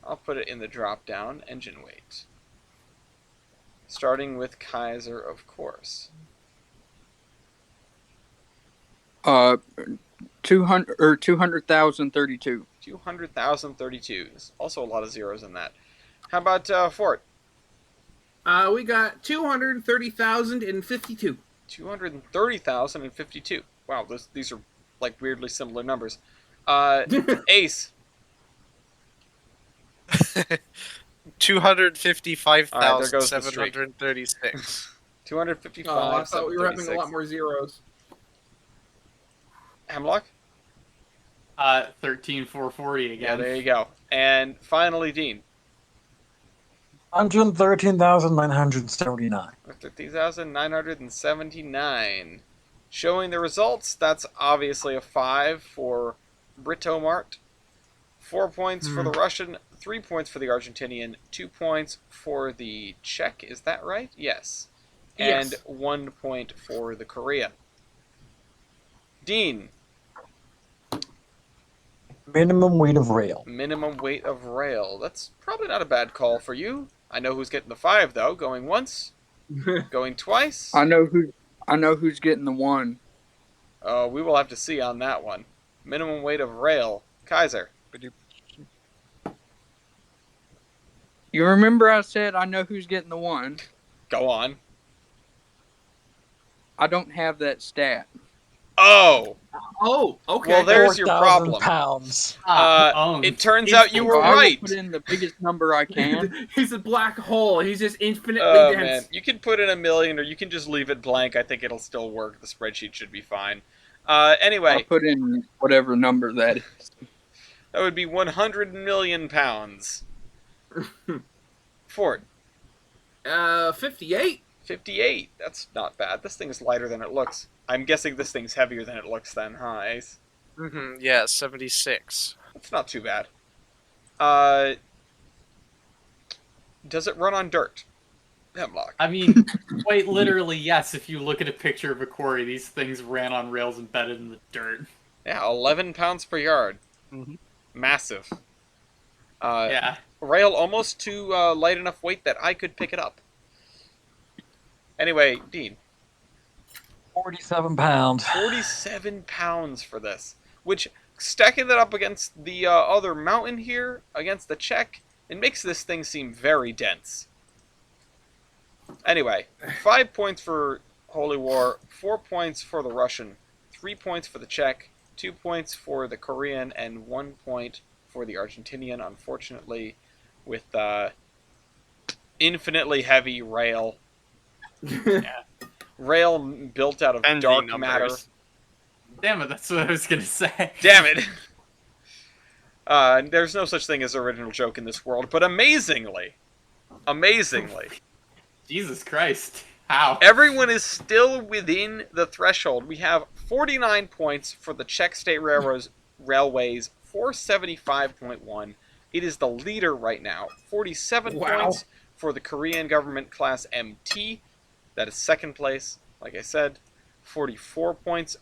I'll put it in the drop down, engine weight. Starting with Kaiser, of course. 200,032. 200,032. There's also a lot of zeros in that. How about Fort? We got 230,052. 230,052. Wow, these are like weirdly similar numbers. Ace. 255,736. 255. I thought we were having a lot more zeros. Hemlock? 13,440 Yeah, again. there you go. And finally, Dean. 113,979. 13,979. Showing the results, that's obviously a 5 for Britomart, 4 points for the Russian, 3 points for the Argentinian, 2 points for the Czech, is that right? Yes. And Yes. 1 point for the Korean. Dean, Minimum weight of rail. minimum weight of rail. That's probably not a bad call for you. I know who's getting the 5, though. Going once, going twice. I know who's getting the 1. We will have to see on that one. Minimum weight of rail. Kaiser. You remember I said I know who's getting the 1. Go on. I don't have that stat. Oh! Oh, okay. Well, there's your 4,000 problem. pounds. It turns out you were I will right. put in the biggest number I can. He's a black hole. He's just infinitely Oh, dense. man. You can put in 1,000,000 or you can just leave it blank. I think it'll still work. The spreadsheet should be fine. I'll Anyway, put in whatever number that is. that would be 100 million pounds. Ford. 58. 58. That's not bad. This thing is lighter than it looks. I'm guessing this thing's heavier than it looks then, huh, Ace? Yeah, 76. That's not too bad. Does it run on dirt? Hemlock. I mean, quite literally, yes. If you look at a picture of a quarry, these things ran on rails embedded in the dirt. Yeah, 11 pounds per yard. Mhm. Massive. Yeah. Rail almost to light enough weight that I could pick it up. Anyway, Dean. 47 pounds. 47 pounds for this. Which, stacking that up against the other mountain here, against the Czech, it makes this thing seem very dense. Anyway, 5 points for Holy War, 4 points for the Russian, 3 points for the Czech, 2 points for the Korean, and 1 point for the Argentinian, unfortunately, with infinitely heavy rail. Yeah. Rail built out of Ending dark numbers. matter. Damn it, that's what I was gonna say. Damn it! There's no such thing as original joke in this world, but amazingly, Jesus Christ. How? everyone is still within the threshold. We have 49 points for the Czech State Railways, 475.1. It is the leader right now. 47 Wow. points for the Korean government class MT. That is second place. Like I said, 44 points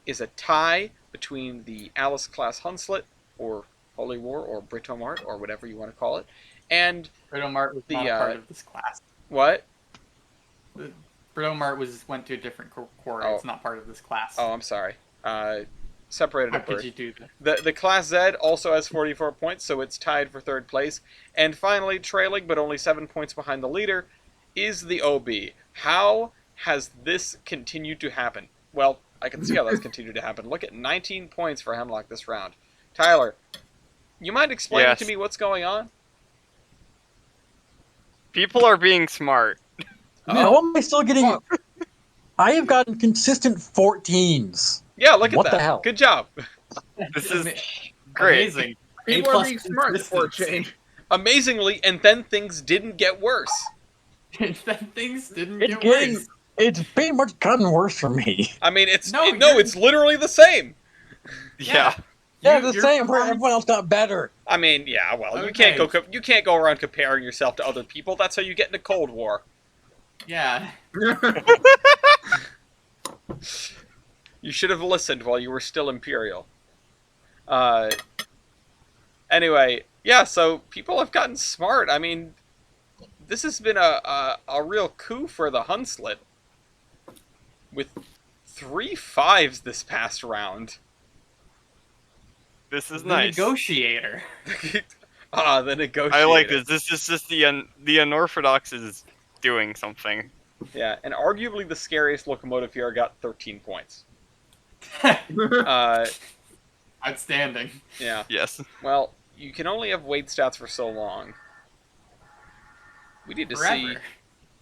is a tie between the Alice class Hunslet, or Holy War, or Britomart, or whatever you want to call it, and Britomart was not a part of this class. what? Britomart went to a different quarry. Oh. It's not part of this class. Oh, I'm sorry. Separated How at could birth. you do that? The Class Z also has 44 points, so it's tied for third place. And finally, trailing, but only 7 points behind the leader, is the OB. How has this continued to happen? Well, I can see how that's continued to happen. Look at 19 points for Hemlock this round. Tyler, you mind explaining Yes. to me what's going on? People are being smart. How am I still getting... I have gotten consistent 14s. Yeah, look at What that. the hell? Good job. This is great. Amazing. People A+ are being smart for a consistency. change. Amazingly, and then things didn't get worse. Then things didn't It's get getting... worse. It's pretty much gotten worse for me. I mean, No, it's literally the same. Yeah. Yeah, You- the your same. Where performance- everyone else got better. I mean, yeah, well, Okay. you can't go around comparing yourself to other people. That's how you get into Cold War. Yeah. You should have listened while you were still Imperial. Anyway, yeah, so people have gotten smart. I mean, this has been a real coup for the Hunslet. With 3 5s this past round. This is The nice. negotiator. The negotiator. I like this. This is just the unorthodox is doing something. Yeah, and arguably the scariest locomotive here got 13 points. Outstanding. Yeah. Yes. Well, you can only have weight stats for so long. We need to see Forever.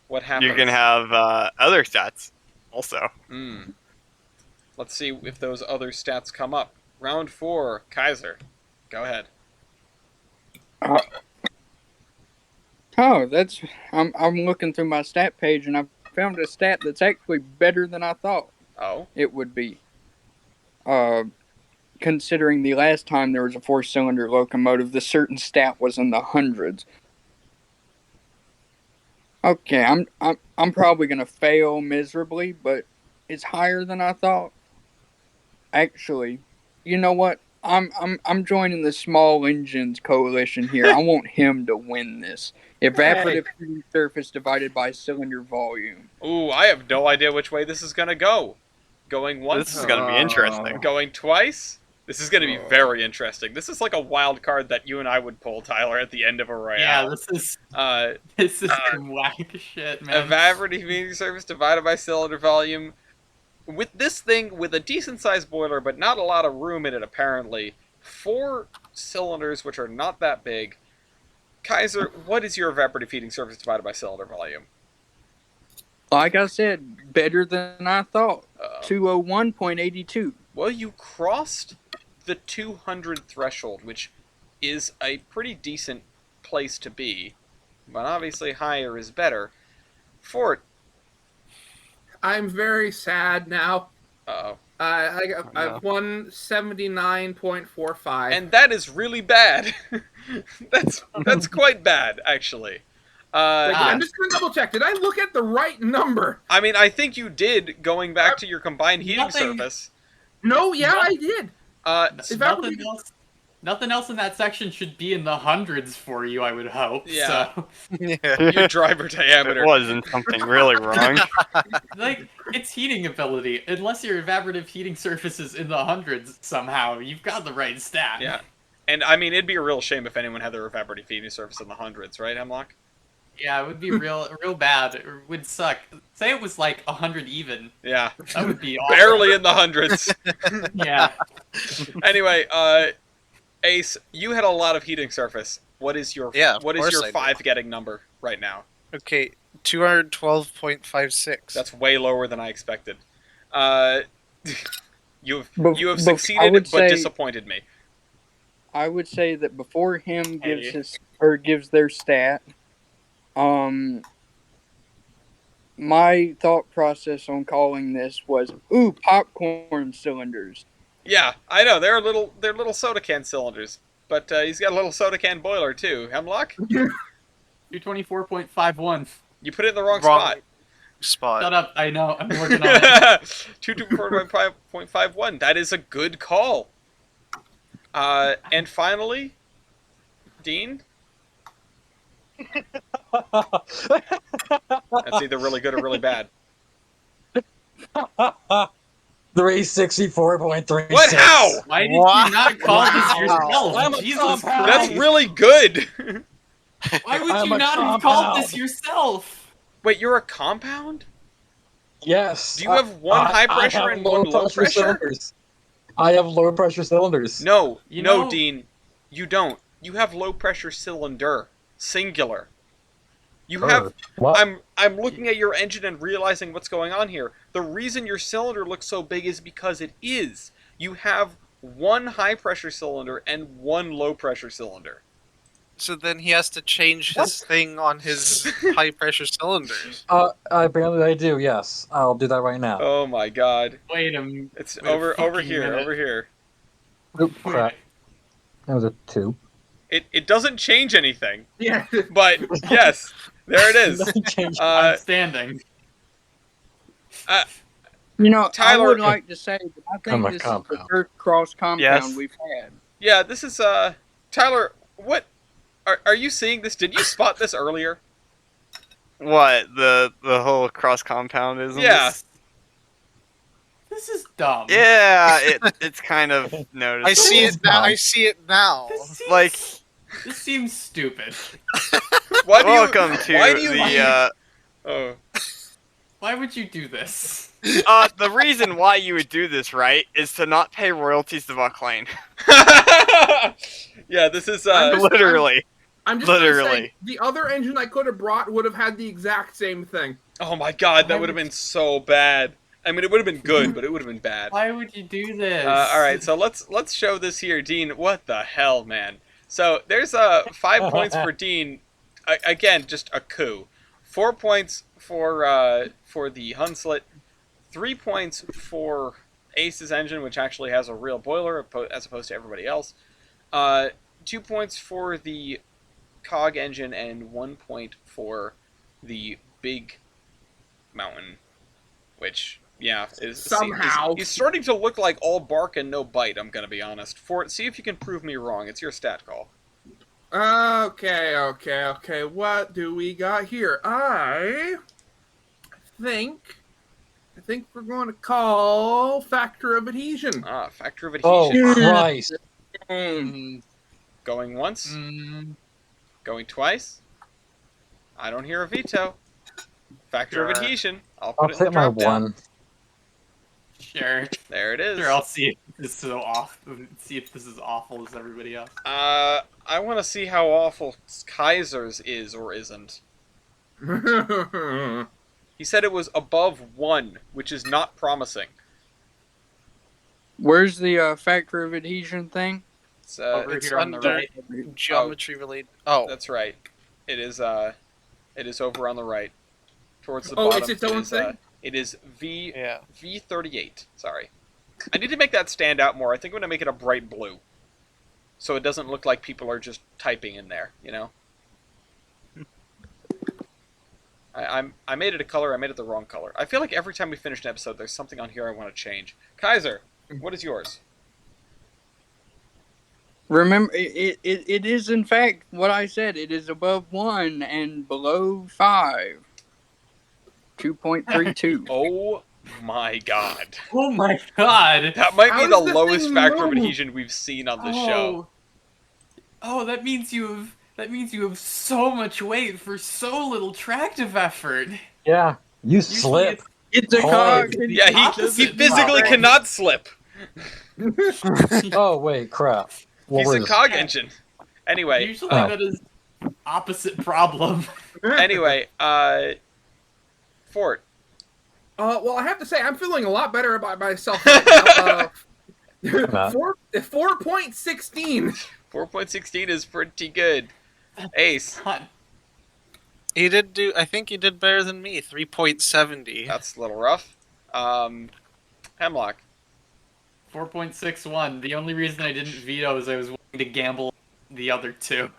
what happens. You can have other stats also. Let's see if those other stats come up. round 4, Kaiser. Go ahead. Oh, that's I'm looking through my stat page and I found a stat that's actually better than I thought Oh. it would be. Considering the last time there was a 4-cylinder locomotive, the certain stat was in the hundreds. Okay, I'm probably gonna fail miserably, but it's higher than I thought. Actually, you know what? I'm joining the small engines coalition here. I want him to win this. Evaporative heating surface divided by cylinder volume. Ooh, I have no idea which way this is gonna go. Going once? This is going to be interesting. Going twice? This is gonna be very interesting. This is like a wild card that you and I would pull, Tyler, at the end of a Royale. Yeah, this is some whack shit, man. Evaporative heating surface divided by cylinder volume. With this thing, with a decent-sized boiler, but not a lot of room in it, apparently, 4 cylinders, which are not that big. Kaiser, what is your evaporative heating surface divided by cylinder volume? Like I said, better than I thought. 201.82. Well, you crossed the 200 threshold, which is a pretty decent place to be, but obviously higher is better. Fort. I'm very sad now. Uh-oh. I've won 79.45. And that is really bad. that's quite bad, actually. I'm just going to double check. Did I look at the right number? I mean, I think you did, going back to your combined heating surface. No, yeah, I did. Nothing else in that section should be in the hundreds for you, I would hope. Yeah. So. Your driver diameter. It wasn't something really wrong. Like, it's heating ability. Unless your evaporative heating surface is in the hundreds somehow, you've got the right stat. Yeah. And, I mean, it'd be a real shame if anyone had their evaporative heating surface in the hundreds, right, Hemlock? Yeah, it would be real bad. It would suck. Say it was like 100 even. Yeah. That would be awful. Barely in the hundreds. Yeah. Anyway, Ace, you had a lot of heating surface. What is your Yeah, of what is course your I do. 5 getting number right now? Okay, 212.56. That's way lower than I expected. You have I succeeded, would but say- disappointed me. I would say that before him gives Hey. gives their stat, my thought process on calling this was, ooh, popcorn cylinders. Yeah, I know they're little soda can cylinders, but he's got a little soda can boiler too. Hemlock, 224.51. you put it in the wrong spot. Shut up, I know, I'm working on it. 224.51. That is a good call. And finally, Dean. That's either really good or really bad. 364.36. What? How? Why did you not call this yourself? I'm a Jesus compound. That's Christ. really good. Why would I'm you a not have called this compound. yourself? Wait, you're a compound? Yes. Do you have one high pressure have and one low pressure? Cylinders. I have low pressure cylinders. No, You no, know- Dean, you don't. You have low pressure cylinder, singular. You have. What? I'm looking at your engine and realizing what's going on here. The reason your cylinder looks so big is because it is. You have one high pressure cylinder and one low pressure cylinder. So then he has to change his thing on his high pressure cylinders. Apparently I do. Yes, I'll do that right now. Oh my god! Wait a minute. It's Wait a over fucking here, minute. over here. Oop, crap. That was a 2. It doesn't change anything, Yeah. but yes, there it is. Nothing changed. I'm standing. You know, Tyler- I would like to say that I I'm think a this is the compound. first cross compound Yes. we've had. Yeah, this is Tyler. What are you seeing this? Did you spot this earlier? What, the whole cross compoundism? Yeah. This is dumb. Yeah, it's kind of noticeable. I see it now. I see it now. This seems, Like, this seems stupid. Why do welcome you, to why do you the Oh. Why would you do this? the reason why you would do this, right, is to not pay royalties to Buck Lane. Yeah, this is Literally. I'm just gonna Literally. say, the other engine I could have brought would have had the exact same thing. Oh my god, that would have been so bad. I mean, it would have been good, but it would have been bad. Why would you do this? All right, so let's show this here, Dean. What the hell, man? So there's 5 points for Dean. Again, just a coup. 4 points for the Hunslet. 3 points for Ace's engine, which actually has a real boiler as opposed to everybody else. 2 points for the Cog engine, and 1 point for the big mountain, which, yeah, is Somehow. he's starting to look like all bark and no bite, I'm gonna be honest. See if you can prove me wrong. It's your stat call. Okay. What do we got here? I think we're going to call factor of adhesion. Factor of Oh adhesion. Christ! Mm, Going once? mm, Going twice? I don't hear a veto. Factor of Sure. adhesion. I'll I'll put it in the take my drop down. one. sure. There it is. Sure, I'll see if this is so off. See if this is awful as everybody else. I want to see how awful Kaiser's is or isn't. He said it was above 1, which is not promising. Where's the factor of adhesion thing? It's, Over it's here on the under right. geometry related. Oh, that's right. It is over on the right, towards the Oh, bottom. it's its own thing? It is yeah. V38. Sorry, I need to make that stand out more. I think I'm gonna make it a bright blue, so it doesn't look like people are just typing in there. You know. I made it a color. I made it the wrong color. I feel like every time we finish an episode, there's something on here I want to change. Kaiser, what is yours? Remember, it is in fact what I said. It is above 1 and below 5. 2.32. Oh my god. Oh my god! That might be How the does the lowest thing factor of move? adhesion we've seen on this show. Oh, that means you have so much weight for so little tractive effort. Yeah, you Usually slip. It's a Holy- cog. Yeah, he Opposite physically power. cannot slip. Oh wait, crap. What He's a was- cog engine. Anyway, Usually Oh. that is opposite problem. anyway, Fort. Well, I have to say, I'm feeling a lot better about myself right now. 4.16. 4.16 is pretty good. Ace. He did do. I think he did better than me. 3.70. That's a little rough. Hemlock. 4.61. The only reason I didn't veto is I was willing to gamble the other two.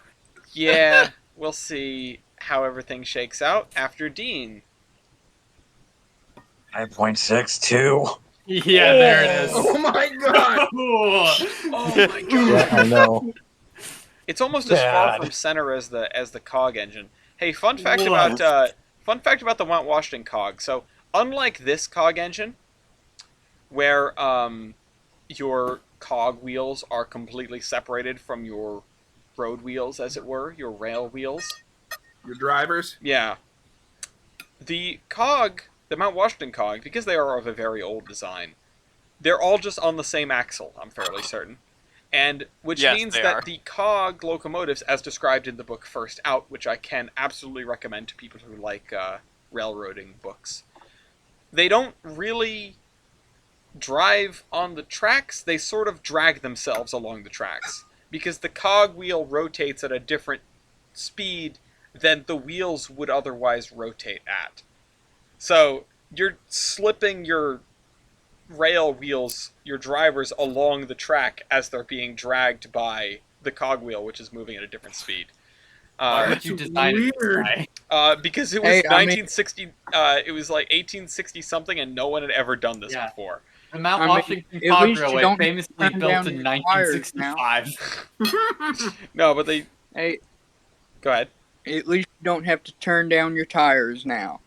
Yeah, we'll see how everything shakes out after Dean. 5.62. Yeah, there it is. Oh my god! Oh my god. Yeah, I know. It's almost as far Bad. from center as the Cog engine. Hey, fun fact What? about the Mount Washington Cog. So, unlike this Cog engine, where your cog wheels are completely separated from your road wheels, as it were, your rail wheels. Your drivers? Yeah. The Cog, the Mount Washington Cog, because they are of a very old design, they're all just on the same axle, I'm fairly certain. And which Yes, means they that are. the Cog locomotives, as described in the book First Out, which I can absolutely recommend to people who like railroading books, they don't really drive on the tracks, they sort of drag themselves along the tracks. Because the cog wheel rotates at a different speed than the wheels would otherwise rotate at. So, you're slipping your rail wheels, your drivers, along the track as they're being dragged by the cogwheel, which is moving at a different speed. Why would you design it this weird. way? Because it was Hey, I mean- 1960, it was like 1860 something, and no one had ever done this Yeah. before. The Mount I mean, Washington at Cog least you Railway, don't famously turn built down in your tires now. 1965. No, but they... Hey, Go ahead. at least you don't have to turn down your tires now.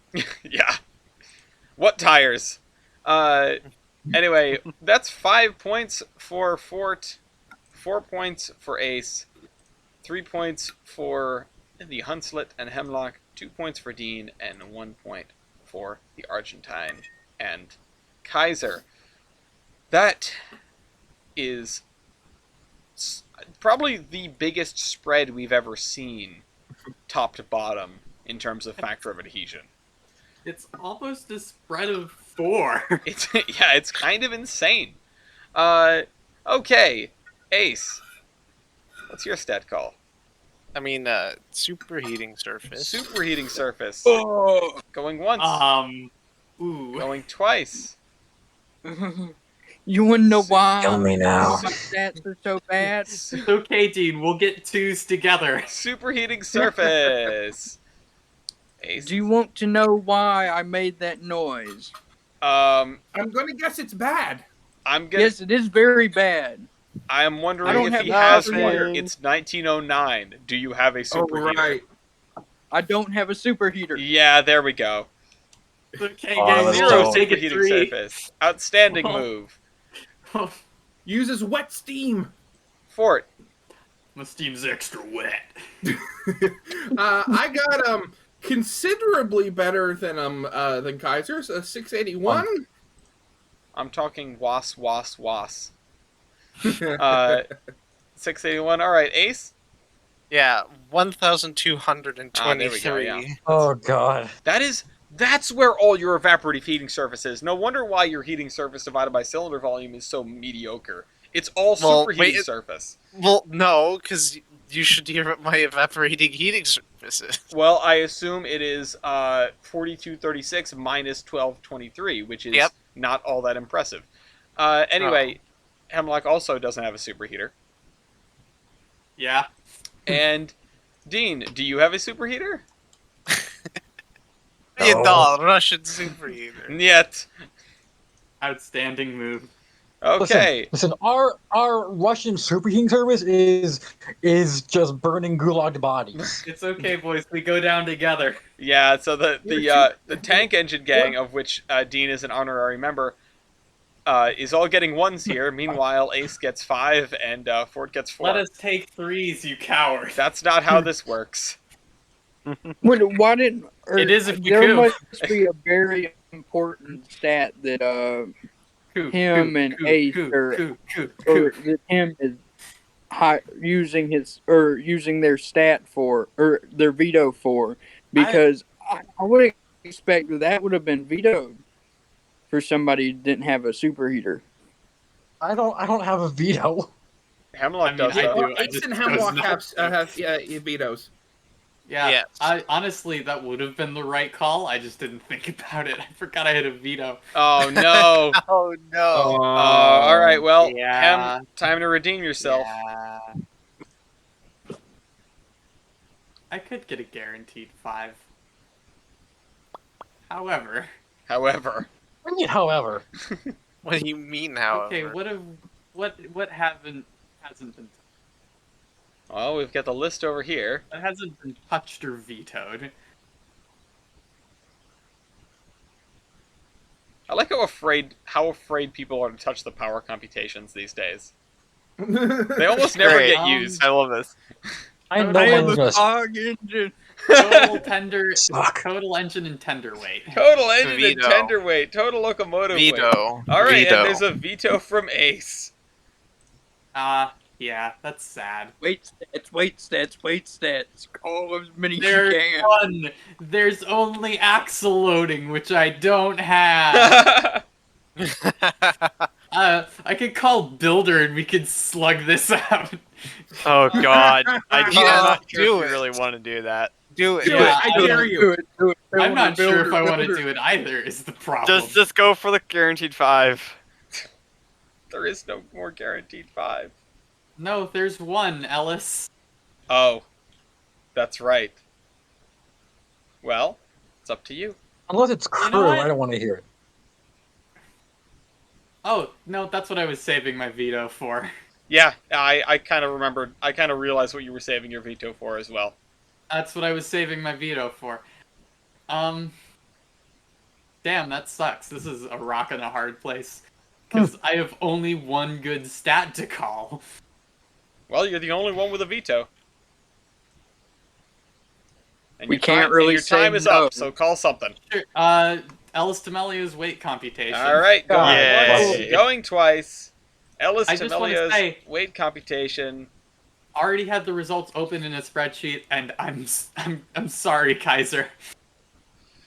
Yeah. What tires? Anyway, that's 5 points for Fort, 4 points for Ace, 3 points for the Hunslet and Hemlock, 2 points for Dean, and 1 point for the Argentine and Kaiser. That is probably the biggest spread we've ever seen, top to bottom, in terms of factor of adhesion. It's almost a spread of 4. It's kind of insane. Okay, Ace. What's your stat call? I mean, superheating surface. Superheating surface. Oh. Going once. Ooh. Going twice. You wouldn't know why. Kill me now. My stats are so bad. It's okay, Dean. We'll get 2s together. Superheating surface. Ace. Do you want to know why I made that noise? Um, I'm going to guess it's bad. I'm gonna. Yes, it is very bad. I am I wondering don't if have he has one. nothing. It's 1909. Do you have a Oh, superheater? right. I don't have a superheater. Yeah, there we go. Okay, Oh, gang. that's Zero terrible. Take it superheating 3. surface. Outstanding Oh. move. Uses wet steam. Fort. My steam's extra wet. I got considerably better than Kaiser's. A 681. I'm talking was. 681. All right, Ace. Yeah, 1,223. there we go, yeah. Oh god. That's where all your evaporative heating surface is. No wonder why your heating surface divided by cylinder volume is so mediocre. It's all Well, superheating wait, surface. Well, no, because you should hear what my evaporating heating surface is. Well, I assume it is 4236 minus 1223, which is Yep. not all that impressive. Anyway, Hemlock also doesn't have a superheater. Yeah. And Dean, do you have a superheater? Yeah, No. no, Russian superheater. Yet. Outstanding move. Okay. Listen, our Russian superheating service is just burning gulagged bodies. It's okay, boys. We go down together. Yeah, so the tank engine gang, of which Dean is an honorary member, is all getting ones here. Meanwhile, Ace gets 5 and Ford gets 4. Let us take 3s, you coward. That's not how this works. Wait, why didn't? It is if you there could. must be a very important stat that him and Ace or that him is using their stat for or their veto for, because I would expect that would have been vetoed for somebody who didn't have a superheater. I don't have a veto. Hemlock I mean, does I though. do. Ace just and Hemlock chose not have vetoes. Yeah, Yes. I honestly that would have been the right call. I just didn't think about it. I forgot I had a veto. Oh no. Oh no. All right. Well, Yeah. Hem, time to redeem yourself. Yeah. I could get a guaranteed 5. However, However, I mean, however, What do you mean, however? okay, what hasn't been well, we've got the list over here. that hasn't been touched or vetoed? I like how afraid people are to touch the power computations these days. They almost never Great. get used. I love this. I No, know I am one's gonna Cog engine. Total tender, suck. total engine and tender weight. Total engine and Veto. tender weight. Total locomotive weight. Veto. All right, Veto. and there's a veto from Ace. Yeah, that's sad. Wait stats. Call as many as you There's can. one. There's only axle loading, which I don't have. I could call Builder and we could slug this out. Oh god. I do Yeah, not do sure if you it. really want to do that. Do it. Do Yeah, it. I dare you. Do it. I'm not sure if I want to Builder. do it either. Is the problem? Just go for the guaranteed 5. There is no more guaranteed 5. No, there's one, Ellis. Oh, that's right. Well, it's up to you. Unless it's crew, You know what? I don't want to hear it. Oh no, that's what I was saving my veto for. Yeah, I kind of remembered. I kind of realized what you were saving your veto for as well. That's what I was saving my veto for. Damn, that sucks. This is a rock and a hard place. Because I have only one good stat to call. Well, you're the only one with a veto. And We your can't time, really and your time say is no. up, so call something. Sure. Ellis Temelia's weight computation. All right, going Yay. once, going twice. Ellis I just wanna Temelia's say- weight computation. Already had the results open in a spreadsheet, and I'm sorry, Kaiser.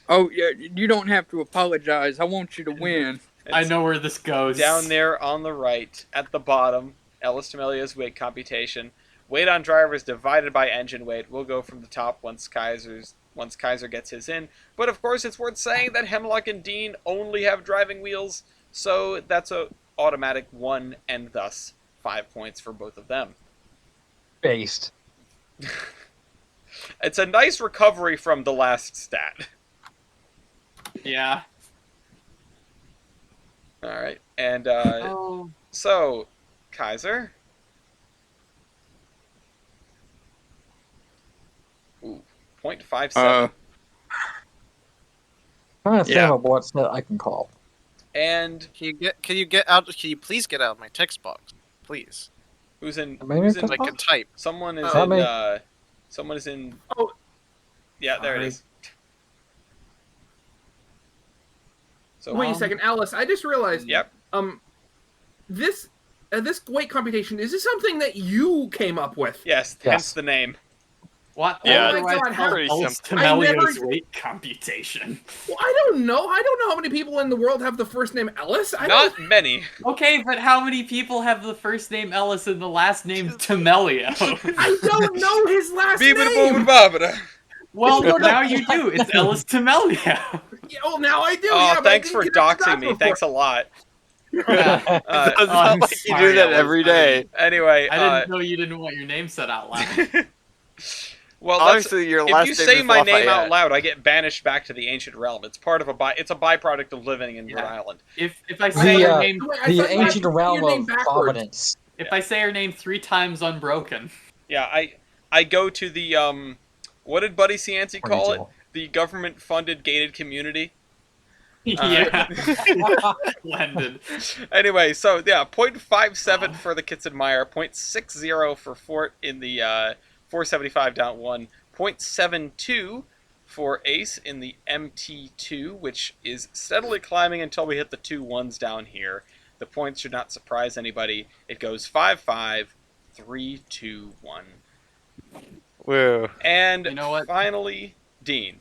Oh yeah, you don't have to apologize. I want you to win. I know where this goes. Down there on the right, at the bottom, Ellis Tamelia's weight computation. Weight on drivers divided by engine weight. We'll go from the top once Kaiser gets his in. But of course, it's worth saying that Hemlock and Dean only have driving wheels, so that's a automatic 1, and thus 5 points for both of them. Based. It's a nice recovery from the last stat. Yeah. All right, and Oh. so Kaiser. Ooh, 0.57. I'm trying to think Yeah. of what set I can call. And Can you please get out of my text box, please? who's in? Am I in Who's in? text I can type. Someone is Oh. in. Me. Someone is in. Oh. Yeah, there it Sorry. is. So Wait a second, Alice. I just realized. Yep. This weight computation, is this something that you came up with? Yes. Yes. Hence the name. What? Yeah, Oh my God, how- pretty Ellis simple. Tamelia's never- weight computation. Well, I don't know. I don't know how many people in the world have the first name Ellis. Not many. Okay, but how many people have the first name Ellis and the last name Tamelio? I don't know his last Beebada name. boobada babada. Well, now you do. It's Ellis Tamelio. Yeah, oh, now I do. Oh, yeah, but I thanks didn't for get that doxing me. before. Thanks a lot. Yeah. It's Uh, not I'm like you sorry, do that Ellis. every day. anyway, I didn't know you didn't want your name said out loud. well, that's, Obviously, your if last you name say is my name Lafayette. out loud, I get banished back to the ancient realm. It's part of it's a byproduct of living in Rhode Yeah. Island. If I say The, her name, Wait, I the thought you had ancient to say realm your name of backwards. Providence. if I say her name 3 times unbroken. Yeah, I go to the what did Buddy Cianci call it? Rachel. The government-funded gated community. Yeah. Splendid. Anyway, so yeah, 0.57 for the Kitzenmeyer, 0.60 for Fort in the 475 down 1, 0.72 for Ace in the MT2, which is steadily climbing until we hit the 2 1s down here. The points should not surprise anybody. It goes 5-5, 3-2-1. Woo. And You know what? finally, Dean.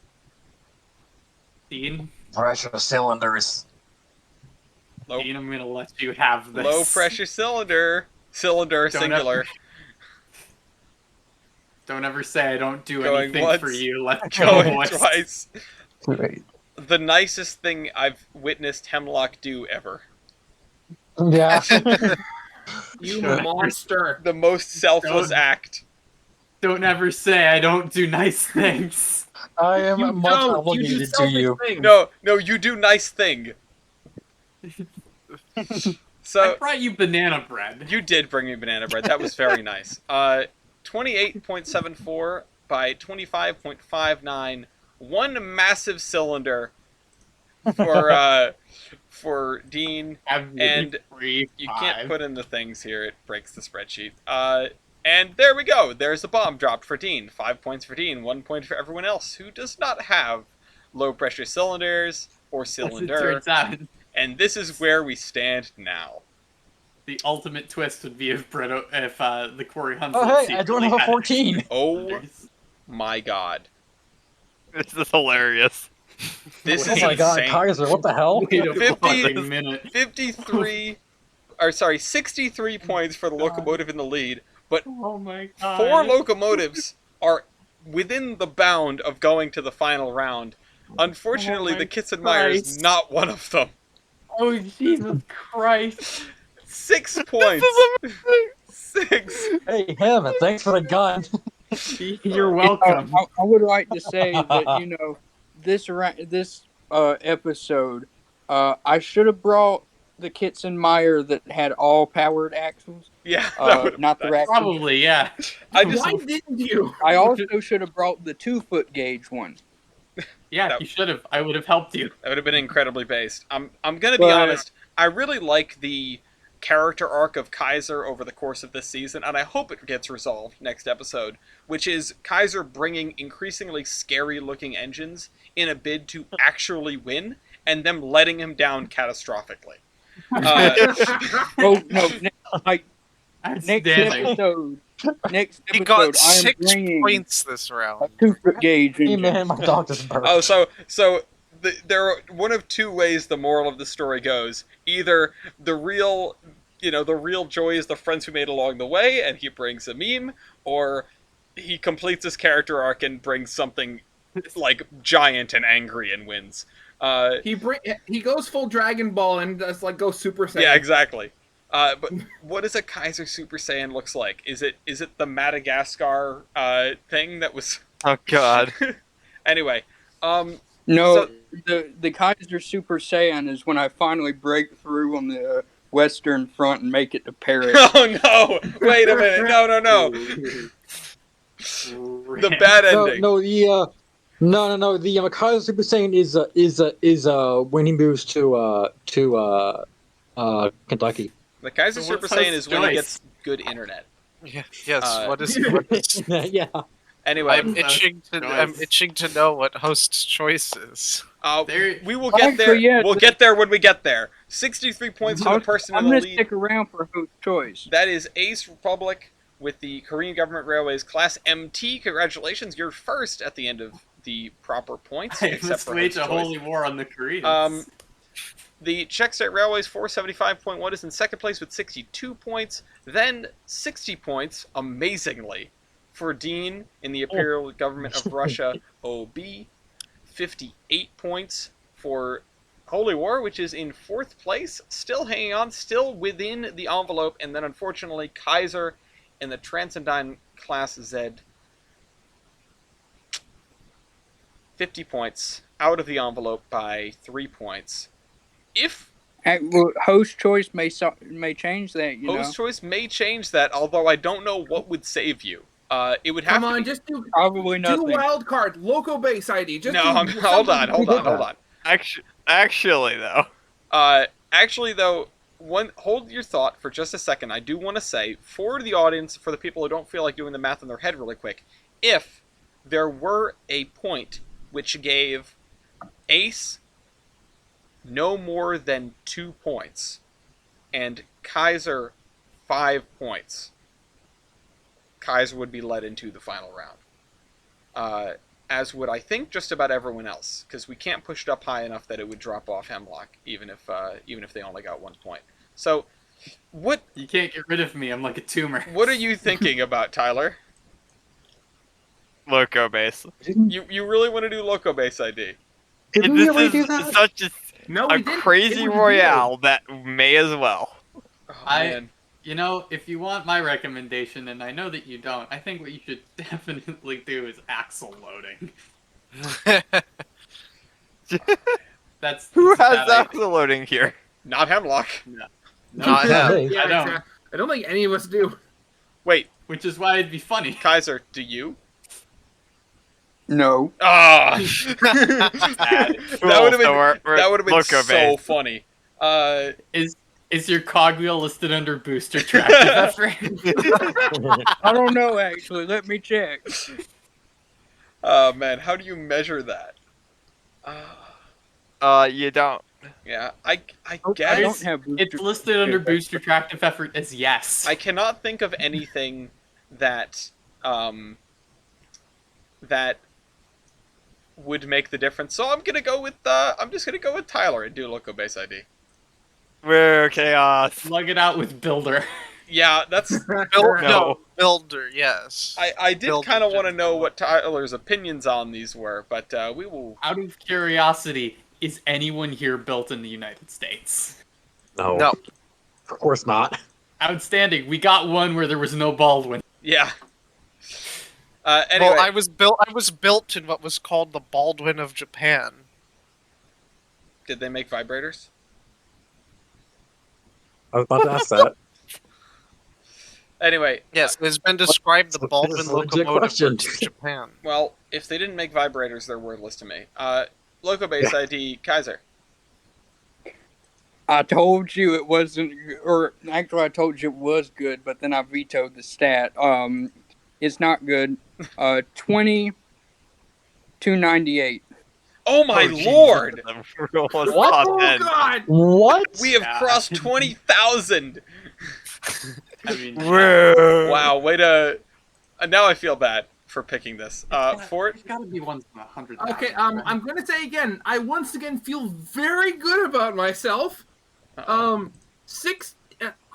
Dean, Pressure cylinders. Low, Dean, I'm gonna let you have this. low pressure cylinder. Cylinder, Don't singular. Don't ever say I don't do Going anything once, for you. Let go, Going boys. twice. Wait. The nicest thing I've witnessed Hemlock do ever. Yeah. You Sure. monster. The most selfless Don't- act. Don't ever say I don't do nice things. I am You much don't. You do obligated to selfish you. things. No, you do nice thing. I So brought you banana bread. you did bring me banana bread. That was very nice. 28.74 by 25.59. One massive cylinder for Dean. And You can't put in the things here. It breaks the spreadsheet. And there we go. There's a bomb dropped for Dean. 5 points for Dean. 1 point for everyone else who does not have low pressure cylinders or As it cylinder. turns out, And this is where we stand now. the ultimate twist would be if the Quarry Hunt. Oh, hey, I don't have a 14. Oh my god. This is hilarious. This Oh is my god, insane. Kaiser, what the hell? Wait a 50 fucking minute. 63 points for the Locomotive in the lead. But Oh my god. 4 locomotives are within the bound of going to the final round. Unfortunately, Oh my the Kitzenmeyer is Christ. not one of them. Oh Jesus Christ. 6 points. 6. Hey, him, thanks for the gun. You're welcome. I would like to say that this episode, I should have brought the Kitzenmeyer that had all powered axles, Yeah, that would've not been the nice. rack. Probably, yeah. I just Why didn't you? I also should have brought the 2-foot gauge one. Yeah, That- you should have. I would have helped you. that would have been incredibly based. I'm gonna be But- honest. I really like the character arc of Kaiser over the course of this season, and I hope it gets resolved next episode. Which is Kaiser bringing increasingly scary-looking engines in a bid to actually win, and them letting him down catastrophically. Oh no! Next Outstanding. episode, He got I am 6 bringing points this a round. 2-foot gauge Hey engine. man, my dog doesn't burp. Oh, so there are one of two ways the moral of the story goes. Either the real joy is the friends we made along the way, and he brings a meme, or he completes his character arc and brings something like giant and angry and wins. He goes full Dragon Ball and does like go Super Saiyan. Yeah, exactly. But what does a Kaiser Super Saiyan looks like? Is it the Madagascar thing that was? Oh God. Anyway, No, So- the Kaiser Super Saiyan is when I finally break through on the Western Front and make it to Paris. Oh no! Wait a minute! No! The bad ending. No, the Kaiser Super Saiyan is when he moves to Kentucky. The Kaiser So Super what's Saiyan Host's is when he choice? gets good internet. Yeah, yes. Uh, What is? Yeah. Anyway, I'm itching to know what host's choice is. we will get there. Actually, yeah, We'll get there when we get there. 63 points to the person I'm in the gonna lead. stick around for host choice. That is Ace Republic with the Korean Government Railways Class MT. Congratulations, you're first at the end of the proper points. I except must for wage host a choice. holy war on the Koreans. The Czech State Railways 475.1 is in second place with 62 points. Then 60 points, amazingly, for Dean in the Imperial Government of Russia OB. 58 points for Holy War, which is in fourth place, still hanging on, still within the envelope. And then unfortunately, Kaiser in the Transcendine Class Z. 50 points out of the envelope by 3 points. If Well, host choice may change that. You host know, choice may change that, although I don't know what would save you. It would have Come to on, be... just do probably nothing. wild card, Loco base ID. Just No, do hold something- on. Actually, though. Actually, though, hold your thought for just a second. I do want to say, for the audience, for the people who don't feel like doing the math in their head really quick, if there were a point which gave Ace no more than 2 points and Kaiser 5 points, Kaiser would be led into the final round. As would, I think, just about everyone else, because we can't push it up high enough that it would drop off Hemlock, even if they only got 1 point. So, what You can't get rid of me. I'm like a tumor. are you thinking about, Tyler? Loco base. You really want to do Loco base ID? Did we already do This that? is such No, a we didn't. crazy It was Royale that may as well. Oh, I- man. You know, if you want my recommendation, and I know that you don't, I think what you should definitely do is axle loading. That's Who that's a has bad that idea. loading here? Not Hemlock. No, Not Yeah, him. hey. Yeah, I don't. exactly. I don't think any of us do. Wait, Which is why it'd be funny. Kaiser, do you? No, Ah, that would have been Loco so base. funny. Is your cogwheel listed under booster track? Is that right? I don't know. Actually, let me check. Oh man, how do you measure that? You don't. Yeah, I I guess don't have. It's listed under booster tractive effort as yes. I cannot think of anything that that would make the difference. So I'm just gonna go with Tyler and do Loco base ID. We're chaos. Slug it out with builder. Yeah, that's No, builder. Yes. I did Build kind of it, want to just know build what Tyler's opinions on these were, but we will. Out of curiosity, is anyone here built in the United States? No. No. Of course not. Outstanding. We got one where there was no Baldwin. Yeah. Anyway, Well, I was built in what was called the Baldwin of Japan. did they make vibrators? I was about to ask that. Anyway, Yes, it has been described the That is Baldwin a legit locomotive question. of Japan. well, if they didn't make vibrators, they're worthless to me. Loco base ID Kaiser. I told you it wasn't, or actually, I told you it was good, but then I vetoed the stat. It's not good. 298. Oh my Oh, lord! What? Oh God! What? We have Yeah. crossed 20,000. I mean, Wow, way to. Now I feel bad. for picking this. Fort. There's gotta be ones in 100. Okay, I'm gonna say again. I once again feel very good about myself. Uh-oh.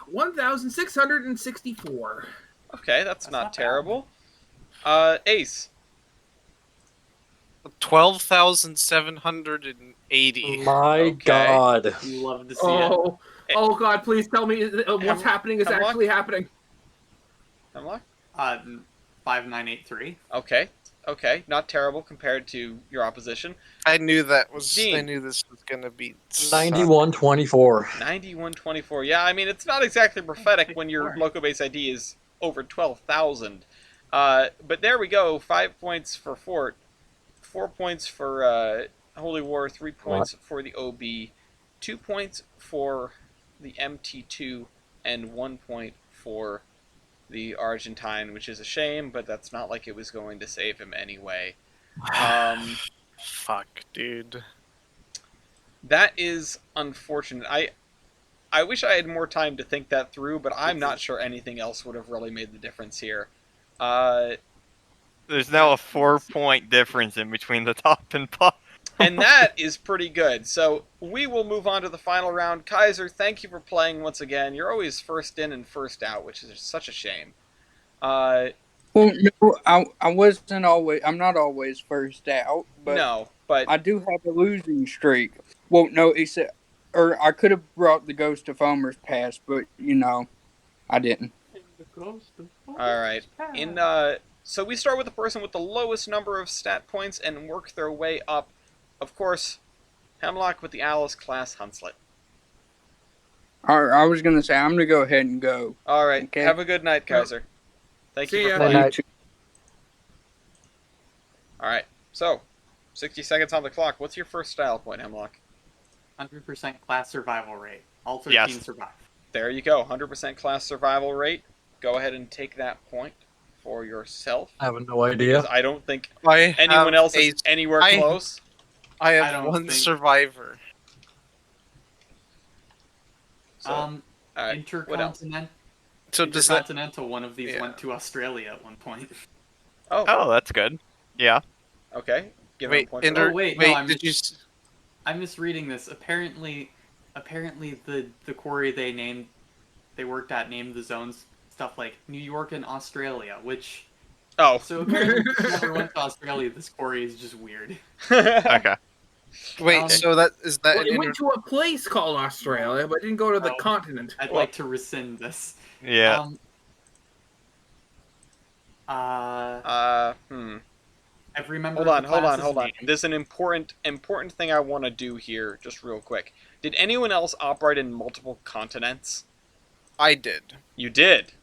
1,664. Okay, that's That's not not bad. terrible. Ace. 12,780. My Okay. God. You love to see it. Oh God! Please tell me what's happening is Hemlock? actually happening. Hemlock? 5983. Okay, not terrible compared to your opposition. I knew that was. Dean. I knew this was gonna be 91-24. 91-24. Yeah, I mean, it's not exactly prophetic when your local base ID is over 12,000. But there we go. 5 points for Fort, 4 points for Holy War, 3 points for the OB, 2 points for the MT2, and 1 point for the Argentine, which is a shame, but that's not like it was going to save him anyway. Fuck, dude. That is unfortunate. I wish I had more time to think that through, but I'm not sure anything else would have really made the difference here. There's now a 4-point difference in between the top and bottom. And that is pretty good. So we will move on to the final round. Kaiser, thank you for playing once again. You're always first in and first out, which is such a shame. Well, no, I wasn't always. I'm not always first out, but No, but I do have a losing streak. Well, no, except, or I could have brought the Ghost of Homer's past, but I didn't. all right. So we start with the person with the lowest number of stat points and work their way up. Of course, Hemlock with the Alice class Hunslet. I was gonna say I'm gonna go ahead and go. All right. Okay. Have a good night, Kaiser. Thank you See for ya. playing. Night. All right. So, 60 seconds on the clock. What's your first style point, Hemlock? 100% class survival rate. All 13 Yes. survive. There you go. 100% class survival rate. Go ahead and take that point for yourself. I have no idea. Because I don't think I anyone have else a- is anywhere I- close. I I have don't one think- survivor. So, all right. What else? So does that? Intercontinental, one of these Yeah. went to Australia at one point. Oh, Oh, that's good. Yeah. okay. Give him a Wait, point. for Ender, that. wait, wait, no, did you? I'm misreading this. Apparently the quarry they worked at named the zones stuff like New York and Australia, which Oh. so apparently if you never went to Australia, this quarry is just weird. Okay. Wait, so that is that? Well, it an went to a place called Australia, but didn't go to the Oh. continent. I'd Well- like to rescind this. Yeah. I remember. Hold the on. class's name. There's an important thing I want to do here, just real quick. Did anyone else operate in multiple continents? I did. You did.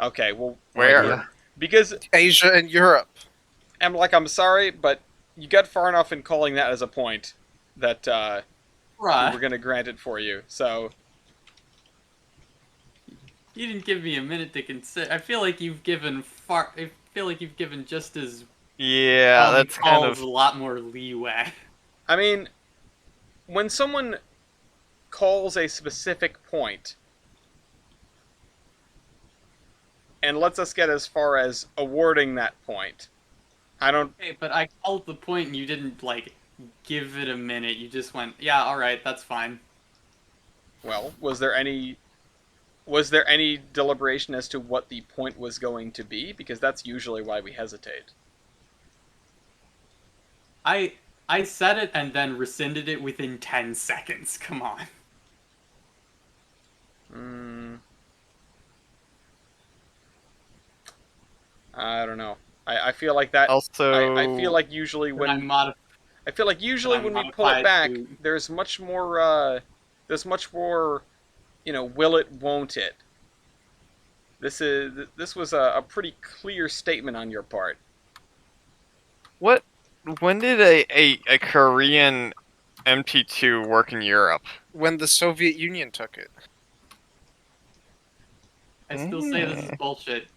Okay, well, Where? Yeah. because Asia and Europe. I'm sorry, but you got far enough in calling that as a point that Right. we're gonna grant it for you. So You didn't give me a minute to consider. I feel like you've given just as Yeah, that's kind calls of. a lot more leeway. I mean, when someone calls a specific point and lets us get as far as awarding that point, I don't. Okay, but I called the point and you didn't give it a minute. You just went, yeah, all right, that's fine. Well, was there any deliberation as to what the point was going to be? Because that's usually why we hesitate. I said it and then rescinded it within 10 seconds. Come on. I don't know. I feel like that. Also, I feel like usually When when I mod- I feel like usually I'm when we pull it modified back, to- there's much more. Will it, won't it? This was a pretty clear statement on your part. what? When did a Korean MT2 work in Europe? When the Soviet Union took it. I still say this is bullshit.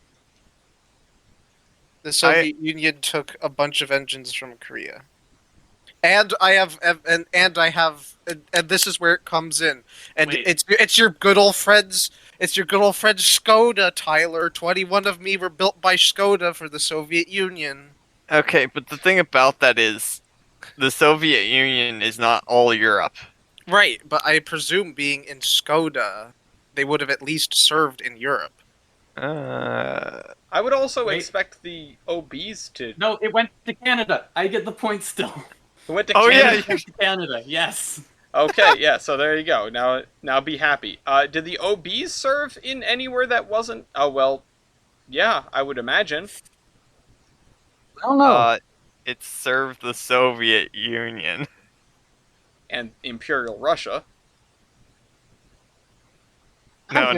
The Soviet Union took a bunch of engines from Korea. And I have, and this is where it comes in, and Wait. it's your good old friends, Skoda, Tyler. 21 of me were built by Skoda for the Soviet Union. Okay, but the thing about that is, the Soviet Union is not all Europe. Right, but I presume being in Skoda, they would have at least served in Europe. I would also Wait. expect the OBs to. No, it went to Canada. I get the point still. It went to Oh, Canada. yeah. It went to Canada. Yes. Okay, yeah. So there you go. Now be happy. Did the OBs serve in anywhere that wasn't? Oh well, yeah. I would imagine. I don't know. It served the Soviet Union. And Imperial Russia. No,